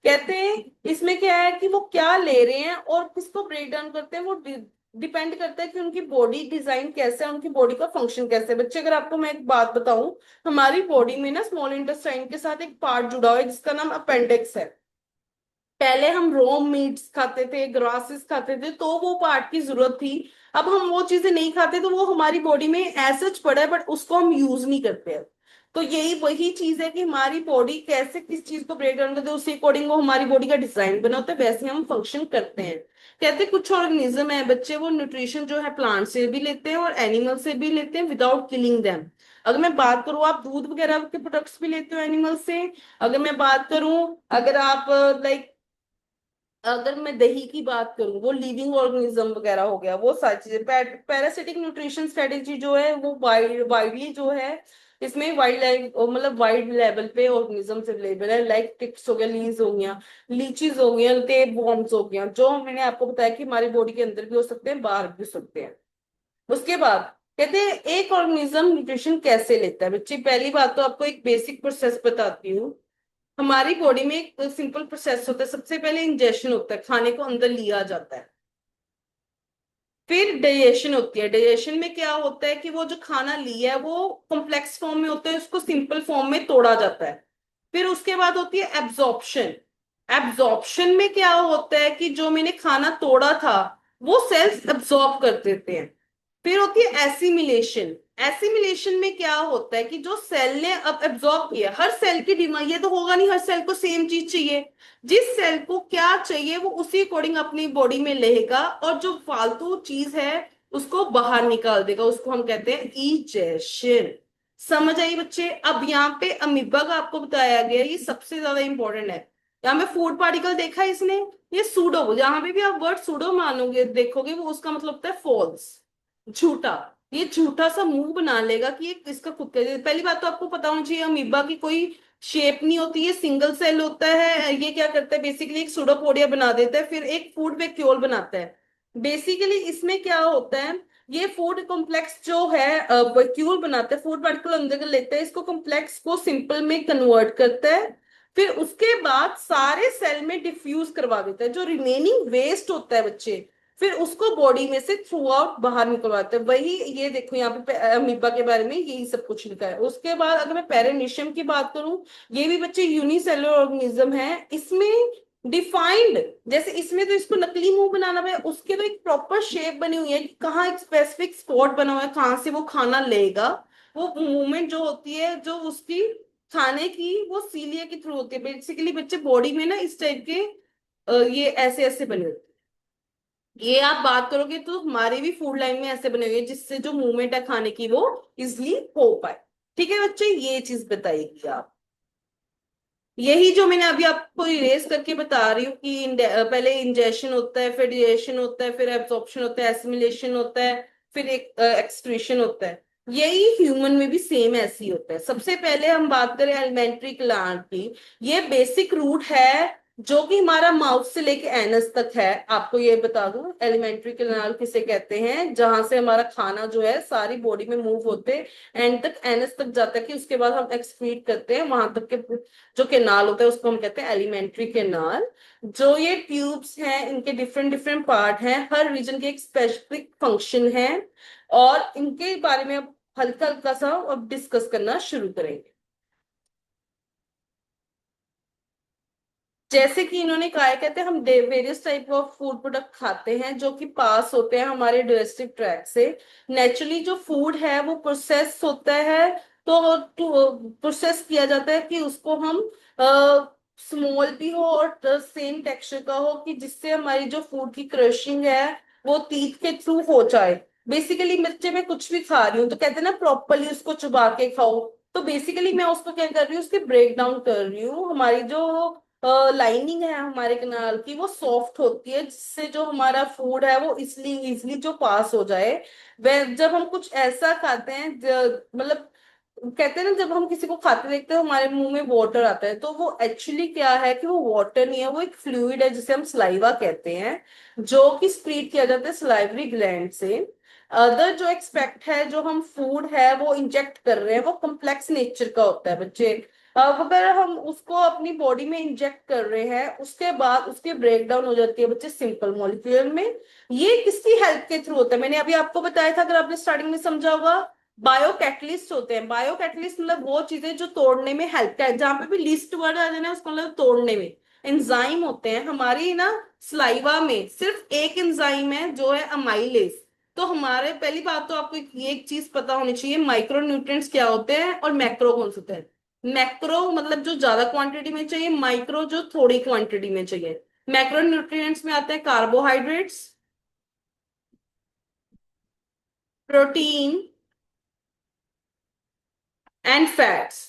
कहते हैं इसमें क्या है कि वो क्या ले रहे हैं और किसको ब्रेक डाउन करते हैं, वो डिपेंड करता है कि उनकी बॉडी डिजाइन कैसा है, उनकी बॉडी का फंक्शन कैसे है। बच्चे अगर आपको मैं एक बात बताऊं, हमारी बॉडी में ना स्मॉल इंटेस्टाइन के साथ एक पार्ट जुड़ा हुआ है जिसका नाम अपेंडिक्स है। पहले हम रॉ मीट्स खाते थे, ग्रासेस खाते थे, तो वो पार्ट की जरूरत थी। अब हम वो चीजें नहीं खाते तो वो हमारी बॉडी में एसच पड़ा है, बट उसको हम यूज नहीं करते हैं। तो यही वही चीज है कि हमारी बॉडी कैसे किस चीज को ब्रेक डाउन करते हैं, उसी अकॉर्डिंग वो हमारी बॉडी का डिजाइन बना होता है, वैसे हम फंक्शन करते हैं। कहते हैं कुछ ऑर्गेनिज्म है बच्चे, वो न्यूट्रिशन जो है प्लांट से भी लेते हैं और एनिमल से भी लेते हैं विदाउट किलिंग देम। अगर मैं बात करूँ, आप दूध वगैरह के प्रोडक्ट्स भी लेते हो एनिमल से। अगर मैं बात करूं, अगर आप लाइक अगर मैं दही की बात करूं, वो लिविंग ऑर्गेनिज्म वगैरह हो गया, वो सारी चीजें। पैरासिटिक न्यूट्रिशन स्ट्रेटेजी जो है वो वाइडली जो है, इसमें वाइड मतलब वाइड लेवल पे ऑर्गेनिजम्स अवेलेबल है, लाइक टिक्स हो गया, लीज हो गया, लीचीज हो गया, टेप वॉर्म्स हो गया, जो मैंने आपको बताया कि हमारी बॉडी के अंदर भी हो सकते हैं बाहर भी हो सकते हैं। उसके बाद कहते हैं एक ऑर्गेनिज्म न्यूट्रिशन कैसे लेता है बच्चे। पहली बात तो आपको एक बेसिक प्रोसेस बताती हूँ। हमारी बॉडी में एक सिंपल प्रोसेस होता है, सबसे पहले इंजेशन होता है, खाने को अंदर लिया जाता है। फिर डाइजेशन होती है, डाइजेशन में क्या होता है कि वो जो खाना लिया है वो कॉम्प्लेक्स फॉर्म में होता है, उसको सिंपल फॉर्म में तोड़ा जाता है। फिर उसके बाद होती है एब्जॉर्प्शन। एब्जॉर्प्शन में क्या होता है कि जो मैंने खाना तोड़ा था वो सेल्स एब्जॉर्ब कर देते हैं। फिर होती है एसिमिलेशन। एसिमिलेशन में क्या होता है कि जो सेल ने अब एब्जॉर्ब किया, हर सेल की डिमांड, ये तो होगा नहीं हर सेल को सेम चीज चाहिए, जिस सेल को क्या चाहिए वो उसी अकॉर्डिंग अपनी बॉडी में लेगा, और जो फालतू चीज है उसको बाहर निकाल देगा, उसको हम कहते हैं इजेशन। समझ आई बच्चे? अब यहाँ पे अमीबा का आपको बताया गया, ये सबसे ज्यादा इंपॉर्टेंट है। यहाँ पे फूड पार्टिकल देखा है इसने, ये सूडो, जहां पे भी आप वर्ड सूडो मानोगे देखोगे वो उसका मतलब होता है फॉल्स, झूठा। ये झूठा सा मुंह बना लेगा कि ये इसका खुद का। पहली बात तो आपको पता होना चाहिए, अमीबा की कोई शेप नहीं होती, ये सिंगल सेल होता है। ये क्या करता है बेसिकली, एक सूडोपोडिया बना देता है, फिर एक फूड वैक्यूल बनाता है। बेसिकली इसमें क्या होता है, ये फूड कॉम्प्लेक्स जो है वैक्यूल बनाता है, फूड पार्टिकल अंदर लेता है, इसको कॉम्प्लेक्स को सिंपल में कन्वर्ट करता है, फिर उसके बाद सारे सेल में डिफ्यूज करवा देता है। जो रिमेनिंग वेस्ट होता है बच्चे, फिर उसको बॉडी में से थ्रू आउट बाहर निकलवाते हैं। वही ये देखो यहाँ पे अमीबा के बारे में यही सब कुछ लिखा है। उसके बाद अगर मैं पेरिनिशियम की बात करूं, ये भी बच्चे यूनिसेलुलर ऑर्गेनिज्म है। इसमें डिफाइंड, जैसे इसमें तो इसको नकली मुंह बनाना है, उसके तो एक प्रॉपर शेप बनी हुई है कि कहाँ एक स्पेसिफिक स्पॉट बना हुआ है, कहाँ से वो खाना लेगा। वो मूवमेंट जो होती है जो उसकी खाने की, वो सीलिया के थ्रू होती है। बेसिकली बच्चे बॉडी में ना इस टाइप के ये ऐसे ऐसे बने होते हैं। ये आप बात करोगे तो हमारे भी फूड लाइन में ऐसे बने हुए हैं जिससे जो मूवमेंट है खाने की वो इजिली हो पाए। ठीक है बच्चे, ये चीज बताइए आप। यही जो मैंने अभी आपको इरेज करके बता रही हूँ कि पहले इंजेशन होता है, फिर डिजेशन होता है, फिर एब्जॉर्प्शन होता है, एसिमिलेशन होता है, फिर एक एक्सक्रीशन होता है। यही ह्यूमन में भी सेम ऐसे ही होता है। सबसे पहले हम बात करें एलिमेंट्री ग्लैंड की। ये बेसिक रूट है जो कि हमारा माउथ से लेके एनस तक है। आपको ये बता दूं एलिमेंट्री कैनाल किसे कहते हैं, जहां से हमारा खाना जो है सारी बॉडी में मूव होते एंड तक एनस तक जाता है, कि उसके बाद हम एक्सक्रीट करते हैं वहां तक के। जो केनाल होता है उसको हम कहते हैं एलिमेंट्री केनाल। जो ये ट्यूब्स हैं इनके डिफरेंट डिफरेंट पार्ट हैं, हर रीजन के एक स्पेसिफिक फंक्शन है, और इनके बारे में अब हल्का हल्का सा अब डिस्कस करना शुरू करेंगे। जैसे कि इन्होंने कहा है, कहते हैं हम various type of food product खाते हैं जो कि पास होते हैं हमारे डाइजेस्टिव ट्रैक्ट से। नेचुरली जो फूड है वो प्रोसेस होता है, तो प्रोसेस किया जाता है कि उसको हम स्मॉल भी हो और सेम टेक्सचर का हो, कि जिससे हमारी जो फूड की क्रशिंग है वो टीथ के थ्रू हो जाए। बेसिकली बच्चे मैं कुछ भी खा रही हूँ तो कहते हैं ना प्रॉपरली उसको चबा के खाओ। तो बेसिकली मैं उसको क्या कर रही हूँ, उसकी ब्रेक डाउन कर रही हूँ। हमारी जो लाइनिंग है हमारे कनाल की वो सॉफ्ट होती है, जिससे जो हमारा फूड है वो इसलिए इजली जो पास हो जाए। वह जब हम कुछ ऐसा खाते हैं मतलब कहते हैं ना, जब हम किसी को खाते देखते हैं हमारे मुंह में वाटर आता है, तो वो एक्चुअली क्या है कि वो वाटर नहीं है, वो एक फ्लूइड है जिसे हम सलाइवा कहते हैं, जो कि स्क्रीट किया जाता है सलाइवरी ग्लैंड से। अदर जो एक्सपेक्ट है, जो हम फूड है वो इंजेक्ट कर रहे हैं, वो कॉम्प्लेक्स नेचर का होता है बच्चे। अब अगर हम उसको अपनी बॉडी में इंजेक्ट कर रहे हैं, उसके बाद उसकी ब्रेक डाउन हो जाती है बच्चे सिंपल मॉलिक्यूल में। ये किसकी हेल्प के थ्रू होता है, मैंने अभी आपको बताया था, अगर आपने स्टार्टिंग में समझा होगा। बायो कैटलिस्ट होते हैं। बायो कैटलिस्ट मतलब वो चीजें जो तोड़ने में हेल्प कर, जहां पे भी लिस्ट वर्ड आ जाए उसको मतलब तोड़ने में। एंजाइम होते हैं हमारी ना स्लाइवा में, सिर्फ एक एंजाइम है जो है अमाइलेज। तो हमारे पहली बात तो आपको ये एक चीज पता होनी चाहिए, माइक्रो न्यूट्रिएंट्स क्या होते हैं और मैक्रो कौन से होते हैं। मैक्रो मतलब जो ज्यादा क्वांटिटी में चाहिए, माइक्रो जो थोड़ी क्वांटिटी में चाहिए। मैक्रो न्यूट्रिएंट्स में आते हैं carbohydrates, protein and fats.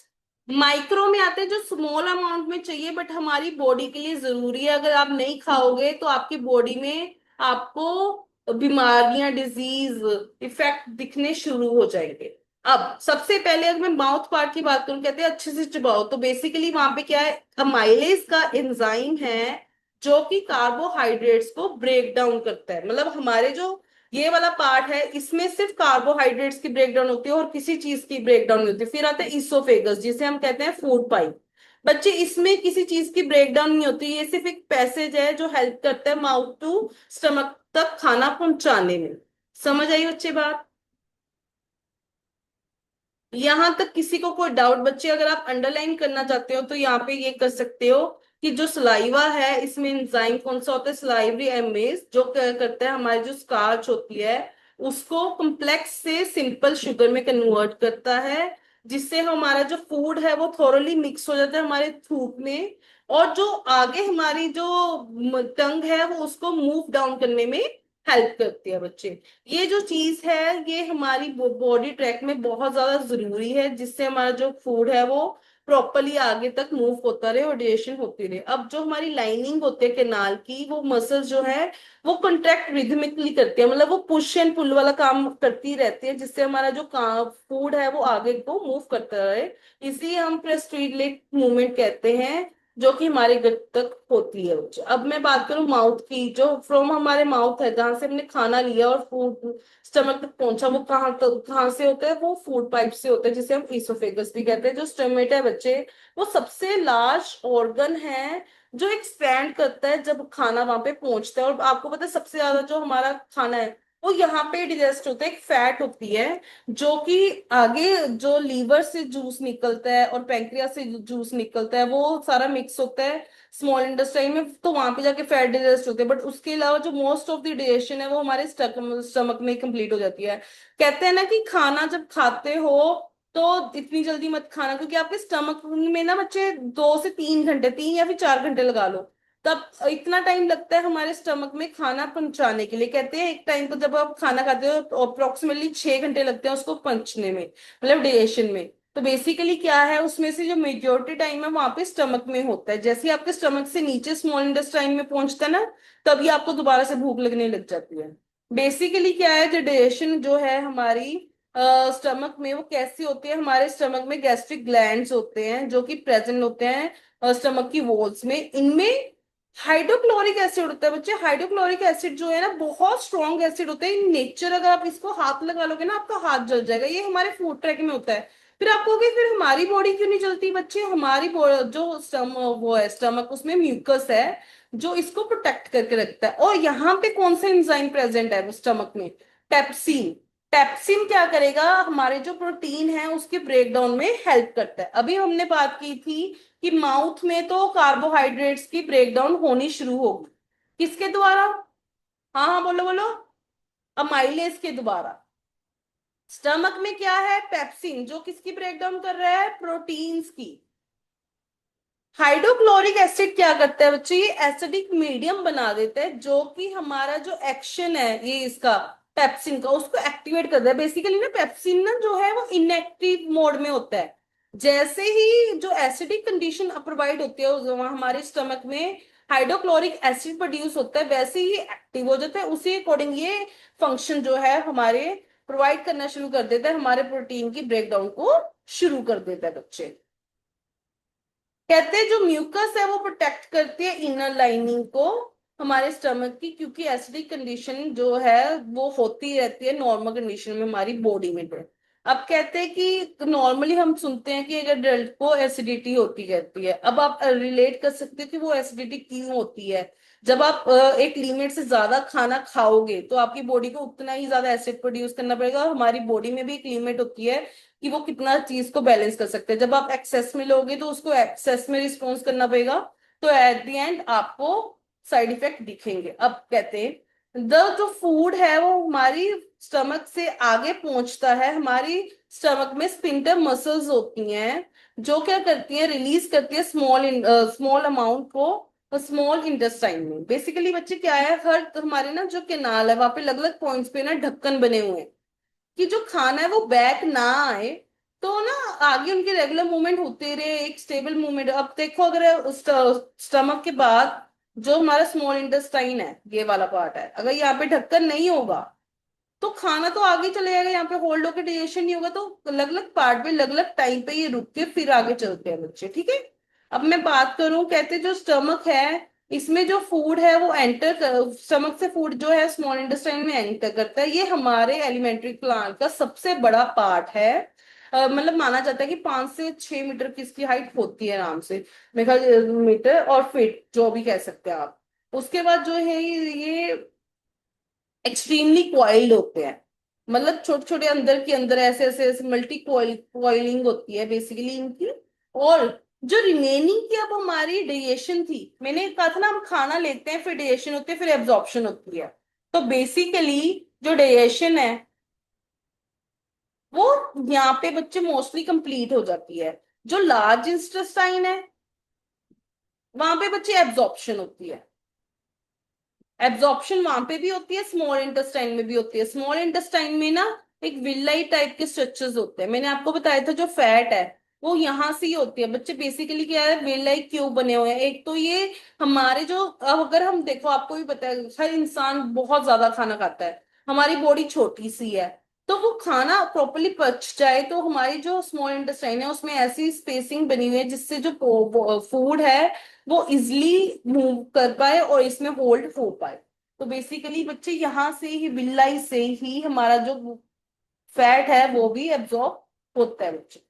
Micro में आते हैं जो स्मॉल अमाउंट में चाहिए बट हमारी बॉडी के लिए जरूरी है। अगर आप नहीं खाओगे तो आपकी बॉडी में आपको बीमारियां, डिजीज, इफेक्ट दिखने शुरू हो जाएंगे। अब सबसे पहले अगर मैं माउथ पार्ट की बात करूं, कहते हैं अच्छे से चबाओ, तो बेसिकली वहां पे क्या है, अमाइलेज का एंजाइम है जो कि कार्बोहाइड्रेट्स को ब्रेक डाउन करता है। मतलब हमारे जो ये वाला पार्ट है इसमें सिर्फ कार्बोहाइड्रेट्स की ब्रेकडाउन होती है और किसी चीज की ब्रेकडाउन नहीं होती। फिर आता है इसोफेगस जिसे हम कहते हैं फूड पाइप। बच्चे इसमें किसी चीज की ब्रेकडाउन नहीं होती, ये सिर्फ एक पैसेज है जो हेल्प करता है माउथ टू स्टमक तक खाना पहुंचाने में। समझ आई बच्चे बात? यहां तक किसी को कोई डाउट बच्चे? अगर आप अंडरलाइन करना चाहते हो तो यहाँ पे ये कर सकते हो कि जो सलाइवा है इसमें एंजाइम कौन सा होता है, सलाइवरी एमेज, जो क्या करता है हमारी जो स्टार्च होती है उसको कॉम्प्लेक्स से सिंपल शुगर में कन्वर्ट करता है, जिससे हमारा जो फूड है वो थोरली मिक्स हो जाता है हमारे थूक में। और जो आगे हमारी जो टंग है वो उसको मूव डाउन करने में हेल्प करती है बच्चे। ये जो चीज है ये हमारी बॉडी ट्रैक में बहुत ज्यादा जरूरी है, जिससे हमारा जो फूड है वो प्रॉपरली आगे तक मूव होता रहे और डाइजेशन होती रहे। अब जो हमारी लाइनिंग होती है कैनाल की, वो मसल्स जो है वो कंट्रैक्ट रिदमिकली करती है, मतलब वो पुश एंड पुल वाला काम करती रहती है, जिससे हमारा जो काम फूड है वो आगे को मूव करता रहे। इसी हम प्रेस्टीलेट मूवमेंट कहते हैं, जो कि हमारे गट तक होती है। अब मैं बात करूं माउथ की, जो फ्रॉम हमारे माउथ है, जहां से हमने खाना लिया और फूड स्टमक तक पहुंचा, वो कहाँ से होता है? वो फूड पाइप से होता है, जिसे हम ईसोफेगस भी कहते हैं। जो स्टमक है बच्चे, वो सबसे लार्ज ऑर्गन है जो एक्सपैंड करता है जब खाना वहां पे पहुंचता है। और आपको पता है सबसे ज्यादा जो हमारा खाना है वो यहाँ पे डिजेस्ट होता है। एक फैट होती है जो कि आगे जो लीवर से जूस निकलता है और पैंक्रियास से जूस निकलता है, वो सारा मिक्स होता है स्मॉल इंटेस्टाइन में, तो वहां पे जाके फैट डाइजेस्ट होते हैं। बट उसके अलावा जो मोस्ट ऑफ द डाइजेशन है वो हमारे स्टमक में कंप्लीट हो जाती है। कहते हैं ना कि खाना जब खाते हो तो इतनी जल्दी मत खाना, क्योंकि आपके स्टमक में ना बच्चे 2 से 3 घंटे, 3 या फिर 4 घंटे लगा लो, तब इतना टाइम लगता है हमारे स्टमक में खाना पहुंचाने के लिए। कहते हैं एक टाइम को जब आप खाना खाते हो तो अप्रोक्सीमेटली 6 घंटे लगते हैं उसको पचने में, मतलब डाइजेशन में। तो बेसिकली क्या है, उसमें से जो मेजोरिटी टाइम है वहां पे स्टमक में होता है। जैसे ही आपके स्टमक से नीचे स्मॉल इंटेस्टाइन में पहुंचता है ना, तभी आपको दोबारा से भूख लगने लग जाती है। बेसिकली क्या है, जो डाइजेशन जो है हमारी स्टमक में, वो कैसी होती है? हमारे स्टमक में गैस्ट्रिक ग्लैंड्स होते हैं जो कि प्रेजेंट होते हैं स्टमक की वॉल्स में। इनमें हाइड्रोक्लोरिक एसिड होता है बच्चे। हाइड्रोक्लोरिक एसिड जो है ना, बहुत स्ट्रॉन्ग एसिड होता है इन नेचर। अगर आप इसको हाथ लगा लोगे ना, आपका हाथ जल जाएगा। ये हमारे फूड ट्रैक में होता है। फिर आप कहोगे फिर हमारी बॉडी क्यों नहीं चलती? बच्चे, हमारी जो वो है स्टमक, उसमें म्यूकस है जो इसको प्रोटेक्ट करके रखता है। और यहाँ पे कौन सा एंजाइम प्रेजेंट है स्टमक में? पेप्सिन। पेप्सिन क्या करेगा? हमारे जो प्रोटीन है उसके ब्रेकडाउन में हेल्प करता है। अभी हमने बात की थी कि माउथ में तो कार्बोहाइड्रेट्स की ब्रेकडाउन होनी शुरू होगी, किसके द्वारा? हाँ हाँ, बोलो बोलो। अमाइलेज के द्वारा। स्टमक में क्या है? पेप्सिन, जो किसकी ब्रेकडाउन कर रहा है? प्रोटीन्स की। हाइड्रोक्लोरिक एसिड क्या करता है बच्चे? ये एसिडिक मीडियम बना देता है, जो कि हमारा जो एक्शन है ये इसका पेप्सिन का, उसको एक्टिवेट करता है। बेसिकली ना पेप्सिन ना जो है वो इनएक्टिव मोड में होता है। जैसे ही जो एसिडिक कंडीशन प्रोवाइड होती है वहाँ हमारे स्टमक में हाइड्रोक्लोरिक एसिड प्रोड्यूस होता है, वैसे ही एक्टिव हो जाता है। उसी अकॉर्डिंग ये फंक्शन जो है हमारे प्रोवाइड करना शुरू कर देता है, हमारे प्रोटीन की ब्रेकडाउन को शुरू कर देता है बच्चे। कहते हैं जो म्यूकस है वो प्रोटेक्ट करती है इनर लाइनिंग को हमारे स्टमक की, क्योंकि एसिडिक कंडीशन जो है वो होती रहती है नॉर्मल कंडीशन में हमारी बॉडी में। तो अब कहते हैं कि नॉर्मली हम सुनते हैं कि अगर अडल्ट को एसिडिटी होती रहती है। अब आप रिलेट कर सकते हो कि वो एसिडिटी क्यों होती है। जब आप एक लिमिट से ज्यादा खाना खाओगे तो आपकी बॉडी को उतना ही ज्यादा एसिड प्रोड्यूस करना पड़ेगा। और हमारी बॉडी में भी एक लिमिट होती है कि वो कितना चीज को बैलेंस कर सकते हैं। जब आप एक्सेस में लोगे तो उसको एक्सेस में रिस्पॉन्स करना पड़ेगा, तो एट द एंड आपको साइड इफेक्ट दिखेंगे। अब कहते हैं जो फूड है वो हमारी स्टमक से आगे पहुंचता है। हमारी स्टमक में स्फिंक्टर मसल्स होती हैं जो क्या करती हैं? रिलीज करती है स्मॉल अमाउंट को स्मॉल इंटेस्टाइन में। बेसिकली बच्चे क्या है, हर हमारे ना जो कैनाल है वहां पे अलग अलग पॉइंट्स पे ना ढक्कन बने हुए हैं कि जो खाना है वो बैक ना आए, तो ना आगे उनके रेगुलर मूवमेंट होते रहे, एक स्टेबल मूवमेंट। अब देखो अगर स्टमक के बाद जो हमारा स्मॉल इंटेस्टाइन है, ये वाला पार्ट है, अगर यहाँ पे ढक्कन नहीं होगा तो खाना तो आगे चले जाएगा, यहाँ पे होल्ड होकर डाइजेशन नहीं होगा। तो अलग अलग पार्ट पे अलग अलग टाइम पे ये रुक के फिर आगे चलते हैं बच्चे, ठीक है। अब मैं बात करूं, कहते हैं जो स्टमक है इसमें जो फूड है वो स्टमक से फूड जो है स्मॉल इंटेस्टाइन में एंटर करता है। ये हमारे एलिमेंट्री प्लांट का सबसे बड़ा पार्ट है। मतलब माना जाता है कि 5 से 6 मीटर की इसकी हाइट होती है आराम से, मेरे ख्याल मीटर और फीट जो भी कह सकते हैं आप। उसके बाद जो है ये एक्सट्रीमली क्वाइल्ड होते हैं, मतलब छोटे छोटे अंदर के अंदर ऐसे ऐसे ऐसे मल्टी क्वाइलिंग होती है बेसिकली इनकी। और जो रिमेनिंग की अब हमारी डाइजेशन थी, मैंने कहा था ना हम खाना लेते हैं फिर डाइजेशन होती है फिर एब्जॉर्प्शन होती है। तो बेसिकली जो डाइजेशन है वो यहाँ पे बच्चे मोस्टली कंप्लीट हो जाती है। जो लार्ज इंटेस्टाइन है वहां पे बच्चे एब्जॉर्प्शन होती है। एब्जॉर्प्शन वहां पे भी होती है, स्मॉल इंटेस्टाइन में भी होती है। स्मॉल इंटेस्टाइन में ना एक विलाई टाइप के स्ट्रक्चर्स होते हैं। मैंने आपको बताया था जो फैट है वो यहाँ से ही होती है बच्चे। बेसिकली क्या है, वेल क्यों बने हुए हैं, एक तो ये हमारे जो, अब अगर हम देखो, आपको भी पता है हर इंसान बहुत ज्यादा खाना खाता है, हमारी बॉडी छोटी सी है, तो वो खाना प्रॉपरली पच जाए तो हमारी जो स्मॉल इंटेस्टाइन है उसमें ऐसी स्पेसिंग बनी हुई है जिससे जो फूड है वो इजिली मूव कर पाए और इसमें होल्ड हो पाए। तो बेसिकली बच्चे यहाँ से ही, विल्लाई से ही हमारा जो फैट है वो भी एब्जॉर्ब होता है बच्चे।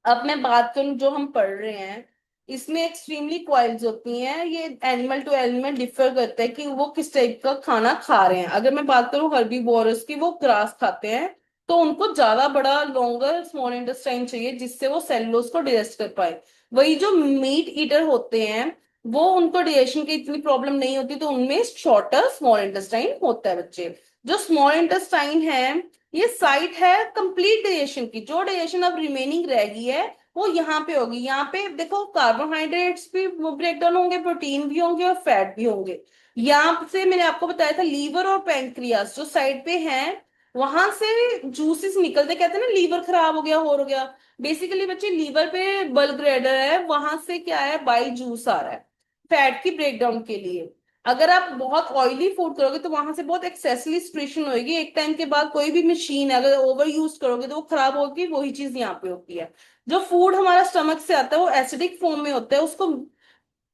अब मैं बात करूं जो हम पढ़ रहे हैं, इसमें एक्सट्रीमली कॉइल्स होती हैं, ये एनिमल टू एनिमल डिफर करता है कि वो किस टाइप का खाना खा रहे हैं। अगर मैं बात करूं हर्बीवोरस की, वो ग्रास खाते हैं, तो उनको ज्यादा बड़ा लॉन्गर स्मॉल इंटेस्टाइन चाहिए जिससे वो सेलुलोज को डाइजेस्ट कर पाए। वही जो मीट ईटर होते हैं, वो उनको डाइजेशन की इतनी प्रॉब्लम नहीं होती, तो उनमें शॉर्टर स्मॉल इंटेस्टाइन होता है बच्चे। जो स्मॉल इंटेस्टाइन है, ये साइट है कंप्लीट डाइजेशन की, जो डाइजेशन अब रिमेनिंग रह गई है वो यहाँ पे होगी। यहाँ पे देखो कार्बोहाइड्रेट्स भी ब्रेक डाउन होंगे, प्रोटीन भी होंगे और फैट भी होंगे। यहाँ से मैंने आपको बताया था लीवर और पैंक्रियास जो साइड पे हैं, वहां से जूसेस निकलते, कहते हैं ना लीवर खराब हो गया। बेसिकली बच्चे लीवर पे बल्क ग्रेडर है, वहां से क्या है, बाई जूस आ रहा है फैट की ब्रेकडाउन के लिए। अगर आप बहुत ऑयली फूड करोगे तो वहां से बहुत एक्सेसली सिक्रीशन होगी, एक टाइम के बाद कोई भी मशीन है अगर ओवर यूज करोगे तो वो खराब होगी, वही चीज यहाँ पे होती है। जो फूड हमारा स्टमक से आता है वो एसिडिक फॉर्म में होता है, उसको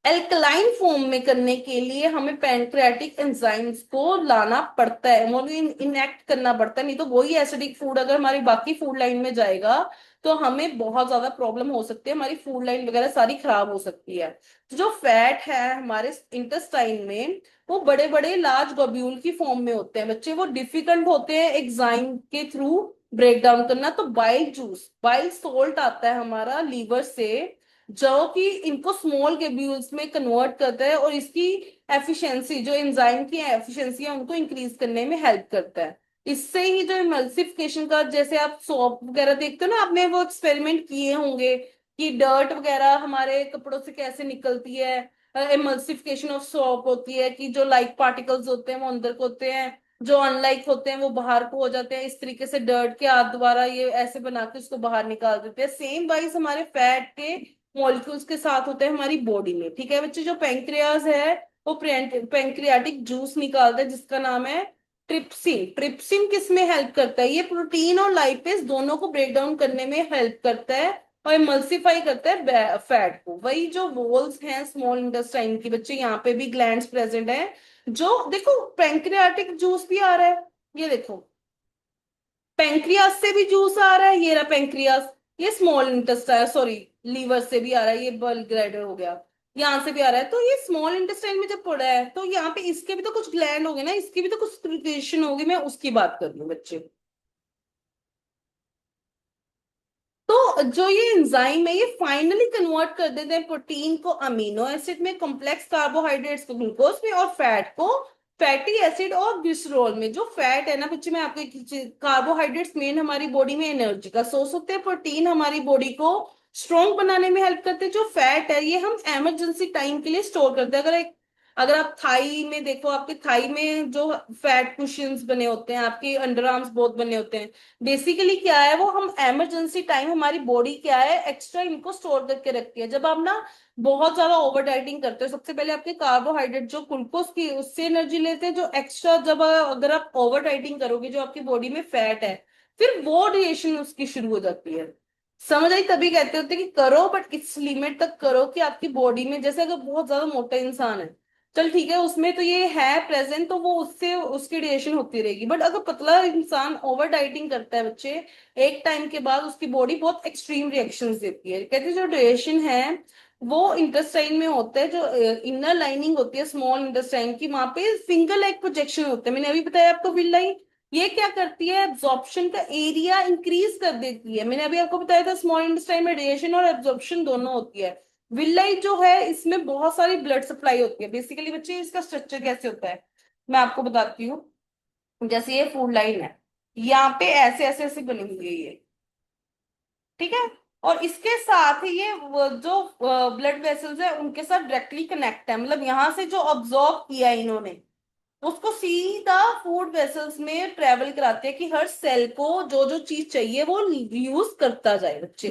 एल्कलाइन फॉर्म में करने के लिए हमें पैंक्रियाटिक एंजाइम्स को लाना पड़ता है, वो इनएक्ट करना पड़ता है, नहीं तो वही एसिडिक फूड अगर हमारी बाकी फूड लाइन में जाएगा तो हमें बहुत ज्यादा प्रॉब्लम हो सकती है, हमारी फूड लाइन वगैरह सारी खराब हो सकती है। तो जो फैट है हमारे इंटेस्टाइन में, वो बड़े बड़े लार्ज ग्लोब्यूल की फॉर्म में होते हैं बच्चे, वो डिफिकल्ट होते हैं एग्जाइम के थ्रू ब्रेक डाउन करना। तो बाइल जूस, बाइल सोल्ट आता है हमारा लीवर से, जो कि इनको स्मॉल ग्लोब्यूल्स में कन्वर्ट करता है और इसकी एफिशिएंसी, जो एंजाइम की एफिशिएंसी है उनको इंक्रीज करने में हेल्प करता है। इससे ही जो इमल्सिफिकेशन का, जैसे आप सोप वगैरह देखते हो ना, आपने वो एक्सपेरिमेंट किए होंगे कि डर्ट वगैरह हमारे कपड़ों से कैसे निकलती है, इमल्सिफिकेशन ऑफ सोप होती है कि जो लाइक पार्टिकल्स होते हैं वो अंदर को होते हैं, जो अनलाइक होते हैं वो बाहर को हो जाते हैं। इस तरीके से डर्ट के हाथ द्वारा ये ऐसे बना के उसको बाहर निकाल देते हैं। सेम वाइज हमारे फैट के मॉलिक्यूल्स के साथ होते हैं हमारी बॉडी में। ठीक है बच्चे, जो पेंक्रियाज है वो पेंक्रियाटिक जूस निकालता है जिसका नाम है ट्रिप्सिन। ट्रिप्सिन किस में हेल्प करता है, ये प्रोटीन और लाइपेज दोनों को ब्रेक डाउन करने में हेल्प करता है और इमल्सिफाई करता है फैट को। वही जो वॉल्स हैं स्मॉल इंटेस्टाइन की बच्चे, यहाँ पे भी ग्लैंड्स प्रेजेंट है, जो देखो पेंक्रियाटिक जूस भी आ रहा है, ये देखो पेंक्रियास से भी जूस आ रहा है, ये रहा पेंक्रियास, ये स्मॉल इंटेस्टाइन, सॉरी लीवर से भी आ रहा है, ये बल ग्लैंडर हो गया, यहाँ से भी आ रहा है। तो ये स्मॉल इंटेस्टाइन में जब पड़ा है तो यहाँ पे इसके भी तो कुछ ग्लैंड होंगे ना, इसकी भी तो कुछ सिक्रीशन होगी, मैं उसकी बात कर रही हूँ बच्चे। तो जो ये एंजाइम है ये फाइनली कन्वर्ट कर देते हैं प्रोटीन को अमीनो एसिड में, कॉम्प्लेक्स कार्बोहाइड्रेट्स को ग्लूकोज में, और फैट को फैटी एसिड और ग्लिसरॉल में। जो फैट है ना बच्चे, मैं आपको एक चीज, कार्बोहाइड्रेट्स मेन हमारी बॉडी में एनर्जी का सोर्स होते हैं, प्रोटीन हमारी बॉडी को स्ट्रॉन्ग बनाने में हेल्प करते हैं, जो फैट है ये हम इमरजेंसी टाइम के लिए स्टोर करते हैं। अगर आप थाई में देखो, आपके थाई में जो फैट कुशन्स बने होते हैं, आपके अंडर आर्म्स बहुत बने होते हैं, बेसिकली क्या है, वो हम इमरजेंसी टाइम हमारी बॉडी क्या है एक्स्ट्रा इनको स्टोर करके रखती है। जब आप ना बहुत ज्यादा ओवर डाइटिंग करते हो, सबसे पहले आपके कार्बोहाइड्रेट जो ग्लूकोज की उससे एनर्जी लेते हैं, जो एक्स्ट्रा जब अगर आप ओवर डाइटिंग करोगे जो आपकी बॉडी में फैट है, फिर वो रिएक्शन उसकी शुरू हो जाती है। समझ आई, तभी कहते होते हैं कि करो बट इस लिमिट तक करो कि आपकी बॉडी में, जैसे अगर बहुत ज्यादा मोटा इंसान है, चल ठीक है उसमें तो ये है प्रेजेंट, तो वो उससे उसकी रिएक्शन होती रहेगी। बट अगर पतला इंसान ओवर डाइटिंग करता है बच्चे, एक टाइम के बाद उसकी बॉडी बहुत एक्सट्रीम रिएक्शंस देती है। कहते हैं जो रिएक्शन है वो इंटेस्टाइन में होता है, जो इनर लाइनिंग होती है स्मॉल इंटेस्टाइन की, वहां पे फिंगर लाइक प्रोजेक्शन होते हैं, मैंने अभी बताया आपको विल, ये क्या करती है, एब्जॉर्प्शन का एरिया इंक्रीज कर देती है। मैंने अभी आपको बताया था स्मॉल इंटेस्टाइन में रेडिएशन और एब्जॉर्प्शन दोनों होती है। विल्लाई जो है इसमें बहुत सारी ब्लड सप्लाई होती है। बेसिकली बच्चे इसका स्ट्रक्चर कैसे होता है मैं आपको बताती हूँ। जैसे ये फूड लाइन है, यहाँ पे ऐसे ऐसे ऐसे बनी हुई है ये, ठीक है, और इसके साथ ही ये जो ब्लड वेसल्स है उनके साथ डायरेक्टली कनेक्ट है, मतलब यहाँ से जो ऑब्जॉर्व किया है इन्होंने उसको सीधा फूड वेसल्स में ट्रेवल कराते हैं कि हर सेल को जो जो चीज चाहिए वो यूज करता जाए बच्चे।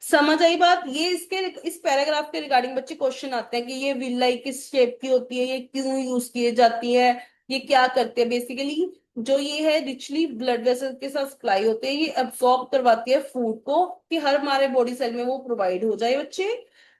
समझ आई बात? ये इसके इस पैराग्राफ के रिगार्डिंग बच्चे क्वेश्चन आते हैं कि ये विलाई किस शेप की होती है, ये क्यों यूज की जाती है, ये क्या करते हैं बेसिकली। जो ये है रिचली ब्लड वेसल के साथ सप्लाई होते हैं, ये अब्सॉर्ब करवाती है फूड को कि हर हमारे बॉडी सेल में वो प्रोवाइड हो जाए बच्चे।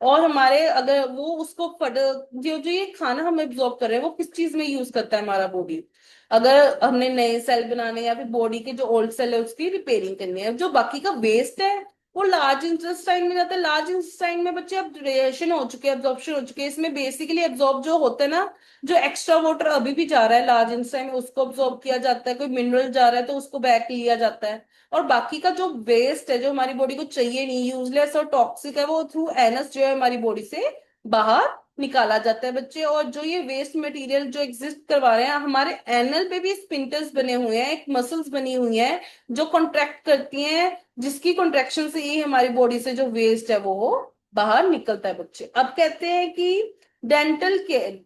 और हमारे अगर वो उसको फट जो जो ये खाना हम एब्जॉर्ब कर रहे हैं वो किस चीज में यूज करता है हमारा बॉडी। अगर हमने नए सेल बनाने या फिर बॉडी के जो ओल्ड सेल है उसकी रिपेयरिंग करनी है, जो बाकी का वेस्ट है वो लार्ज इंटेस्टाइन में जाता है। लार्ज इंटेस्टाइन में बच्चे अब रिएक्शन हो चुके हैं, एब्जॉर्प्शन हो चुके हैं, इसमें बेसिकली एब्जॉर्ब जो होता है ना, जो एक्स्ट्रा वाटर अभी भी जा रहा है लार्ज इंटेस्टाइन में उसको एब्जॉर्ब किया जाता है, कोई मिनरल जा रहा है तो उसको बैक लिया जाता है। और बाकी का जो वेस्ट है जो हमारी बॉडी को चाहिए नहीं, यूजलेस और टॉक्सिक है, वो थ्रू एनस जो है हमारी बॉडी से बाहर निकाला जाता है बच्चे। और जो ये वेस्ट मटेरियल जो एग्जिस्ट करवा रहे हैं, हमारे एनल पे भी स्पिंटर्स बने हुए हैं, एक मसल्स बनी हुई हैं जो कॉन्ट्रैक्ट करती हैं, जिसकी कॉन्ट्रैक्शन से ही हमारी बॉडी से जो वेस्ट है वो बाहर निकलता है बच्चे। अब कहते हैं कि डेंटल केयर,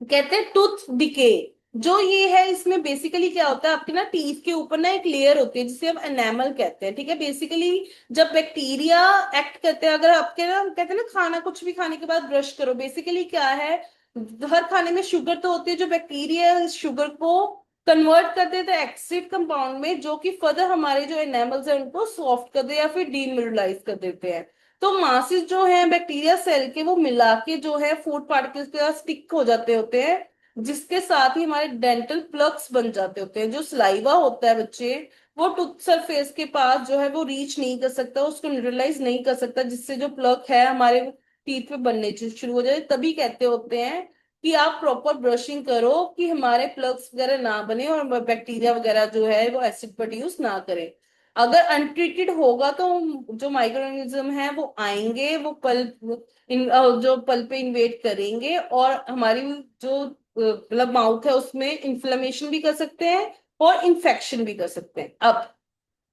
कहते हैं टूथ डिके। जो ये है इसमें बेसिकली क्या होता है, आपके ना टीथ के ऊपर ना एक लेयर होती है जिसे हम एनामल कहते हैं, ठीक है। बेसिकली जब बैक्टीरिया एक्ट करते हैं, अगर आपके ना कहते हैं ना खाना कुछ भी खाने के बाद ब्रश करो, बेसिकली क्या है, हर खाने में शुगर तो होती है, जो बैक्टीरिया इस शुगर को कन्वर्ट कर देते हैं एक्सिड कंपाउंड में, जो कि फर्दर हमारे जो एनामल्स है उनको सॉफ्ट कर दे या फिर डीमिनरलाइज कर देते हैं। तो मासिस जो है बैक्टीरिया सेल के वो मिला के जो है फूड पार्टिकल्स के साथ स्टिक हो जाते होते हैं, जिसके साथ ही हमारे डेंटल प्लग्स बन जाते होते हैं। जो सलाइवा होता है बच्चे, वो टूथ सरफेस के पास जो है वो रीच नहीं कर सकता, उसको न्यूट्रलाइज नहीं कर सकता, जिससे जो प्लग है हमारे टीथ पे बनने शुरू हो जाए। तभी कहते होते हैं कि आप प्रॉपर ब्रशिंग करो कि हमारे प्लग्स वगैरह ना बने और बैक्टीरिया वगैरह जो है वो एसिड प्रोड्यूस ना करे। अगर अनट्रीटेड होगा तो जो माइक्रो ऑर्गेनिज्म है वो आएंगे, वो पल्प जो पल्प पे इन्वेट करेंगे और हमारी जो मतलब माउथ है उसमें इन्फ्लेमेशन भी कर सकते हैं और इन्फेक्शन भी कर सकते हैं। अब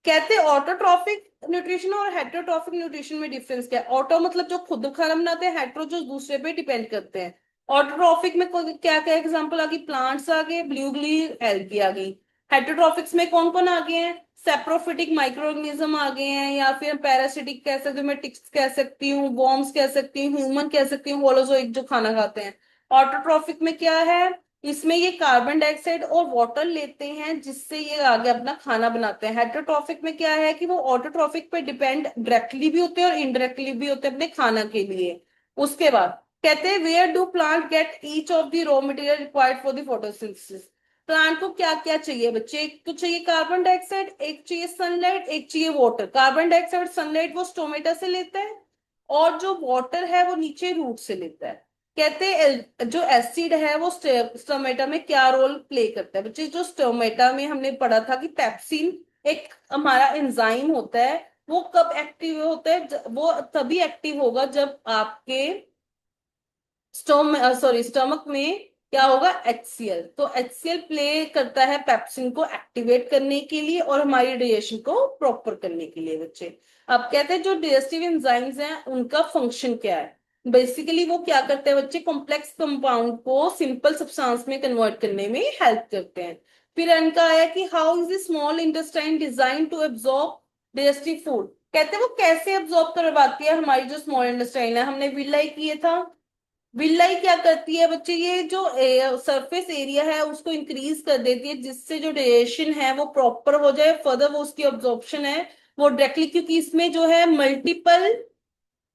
कहते हैं ऑटोट्रॉफिक न्यूट्रिशन और हेटेरोट्रॉफिक न्यूट्रिशन में डिफरेंस क्या है। ऑटो मतलब जो खुद खाना बनाते हैं, हेटेरो जो दूसरे पे डिपेंड करते हैं। ऑटोट्रॉफिक में क्या क्या एग्जांपल आ गई, प्लांट्स आ गए, ब्लूगली एल्गी आ गई। हेटेरोट्रॉफिक्स में कौन कौन आ गए हैं, सेप्रोफिटिक माइक्रो ऑर्गेनिज्म आ गए हैं, या फिर पैरासिटिक कह सकते हूँ, मैं टिक्स कह सकती हूँ, वॉर्म्स कह सकती हूँ, ह्यूमन कह सकती हूँ, होलोजोइक जो खाना खाते हैं। ऑटोट्रॉफिक में क्या है, इसमें ये कार्बन डाइऑक्साइड और वाटर लेते हैं जिससे ये आगे अपना खाना बनाते हैं। हेटेरोट्रॉफिक में क्या है कि वो ऑटोट्रॉफिक पे डिपेंड डायरेक्टली भी होते हैं और इनडायरेक्टली भी होते हैं अपने खाना के लिए। उसके बाद कहते हैं where do plant get each of the raw material required for the photosynthesis. Plant को क्या क्या चाहिए बच्चे, एक तो चाहिए कार्बन डाइऑक्साइड, एक चाहिए सनलाइट, एक चाहिए वाटर। कार्बन डाइऑक्साइड सनलाइट वो स्टोमेटा से लेता है, और जो वाटर है वो नीचे रूट से लेता है। कहते हैं जो एसिड है वो स्टोमेटा में क्या रोल प्ले करता है बच्चे। जो स्टोमेटा में हमने पढ़ा था कि पेप्सिन एक हमारा एंजाइम होता है, वो कब एक्टिव होता है, वो तभी एक्टिव होगा जब आपके स्टमक में क्या होगा, HCl। तो HCl प्ले करता है पेप्सिन को एक्टिवेट करने के लिए और हमारी डाइजेशन को प्रॉपर करने के लिए बच्चे। अब कहते हैं जो डाइजेस्टिव एंजाइम्स हैं उनका फंक्शन क्या है। बेसिकली वो क्या करते हैं बच्चे, कॉम्प्लेक्स कंपाउंड को सिंपल सब्सटेंस में कन्वर्ट करने में हेल्प करते हैं। फिर इनका आया कि how is the small intestine design to absorb digestive food. कहते हैं वो कैसे एब्जॉर्ब करवाती है हमारी जो स्मॉल इंटेस्टाइन है, हमने विलाई किए था। विलाई क्या करती है बच्चे, ये जो सरफेस एरिया है उसको इंक्रीज कर देती है, जिससे जो डाइजेशन है वो प्रॉपर हो जाए, फर्दर वो उसकी ऑब्जॉर्प्शन है वो डायरेक्टली, क्योंकि इसमें जो है मल्टीपल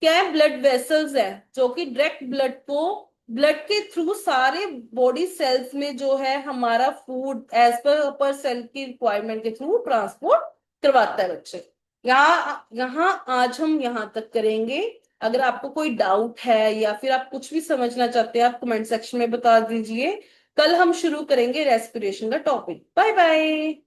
क्या है, ब्लड वेसल्स है जो कि डायरेक्ट ब्लड को ब्लड के थ्रू सारे बॉडी सेल्स में जो है हमारा फूड एज पर सेल की रिक्वायरमेंट के थ्रू ट्रांसपोर्ट करवाता है बच्चे। यहाँ यहाँ आज हम यहाँ तक करेंगे। अगर आपको कोई डाउट है या फिर आप कुछ भी समझना चाहते हैं आप कमेंट सेक्शन में बता दीजिए। कल हम शुरू करेंगे रेस्पिरेशन का टॉपिक। Bye bye.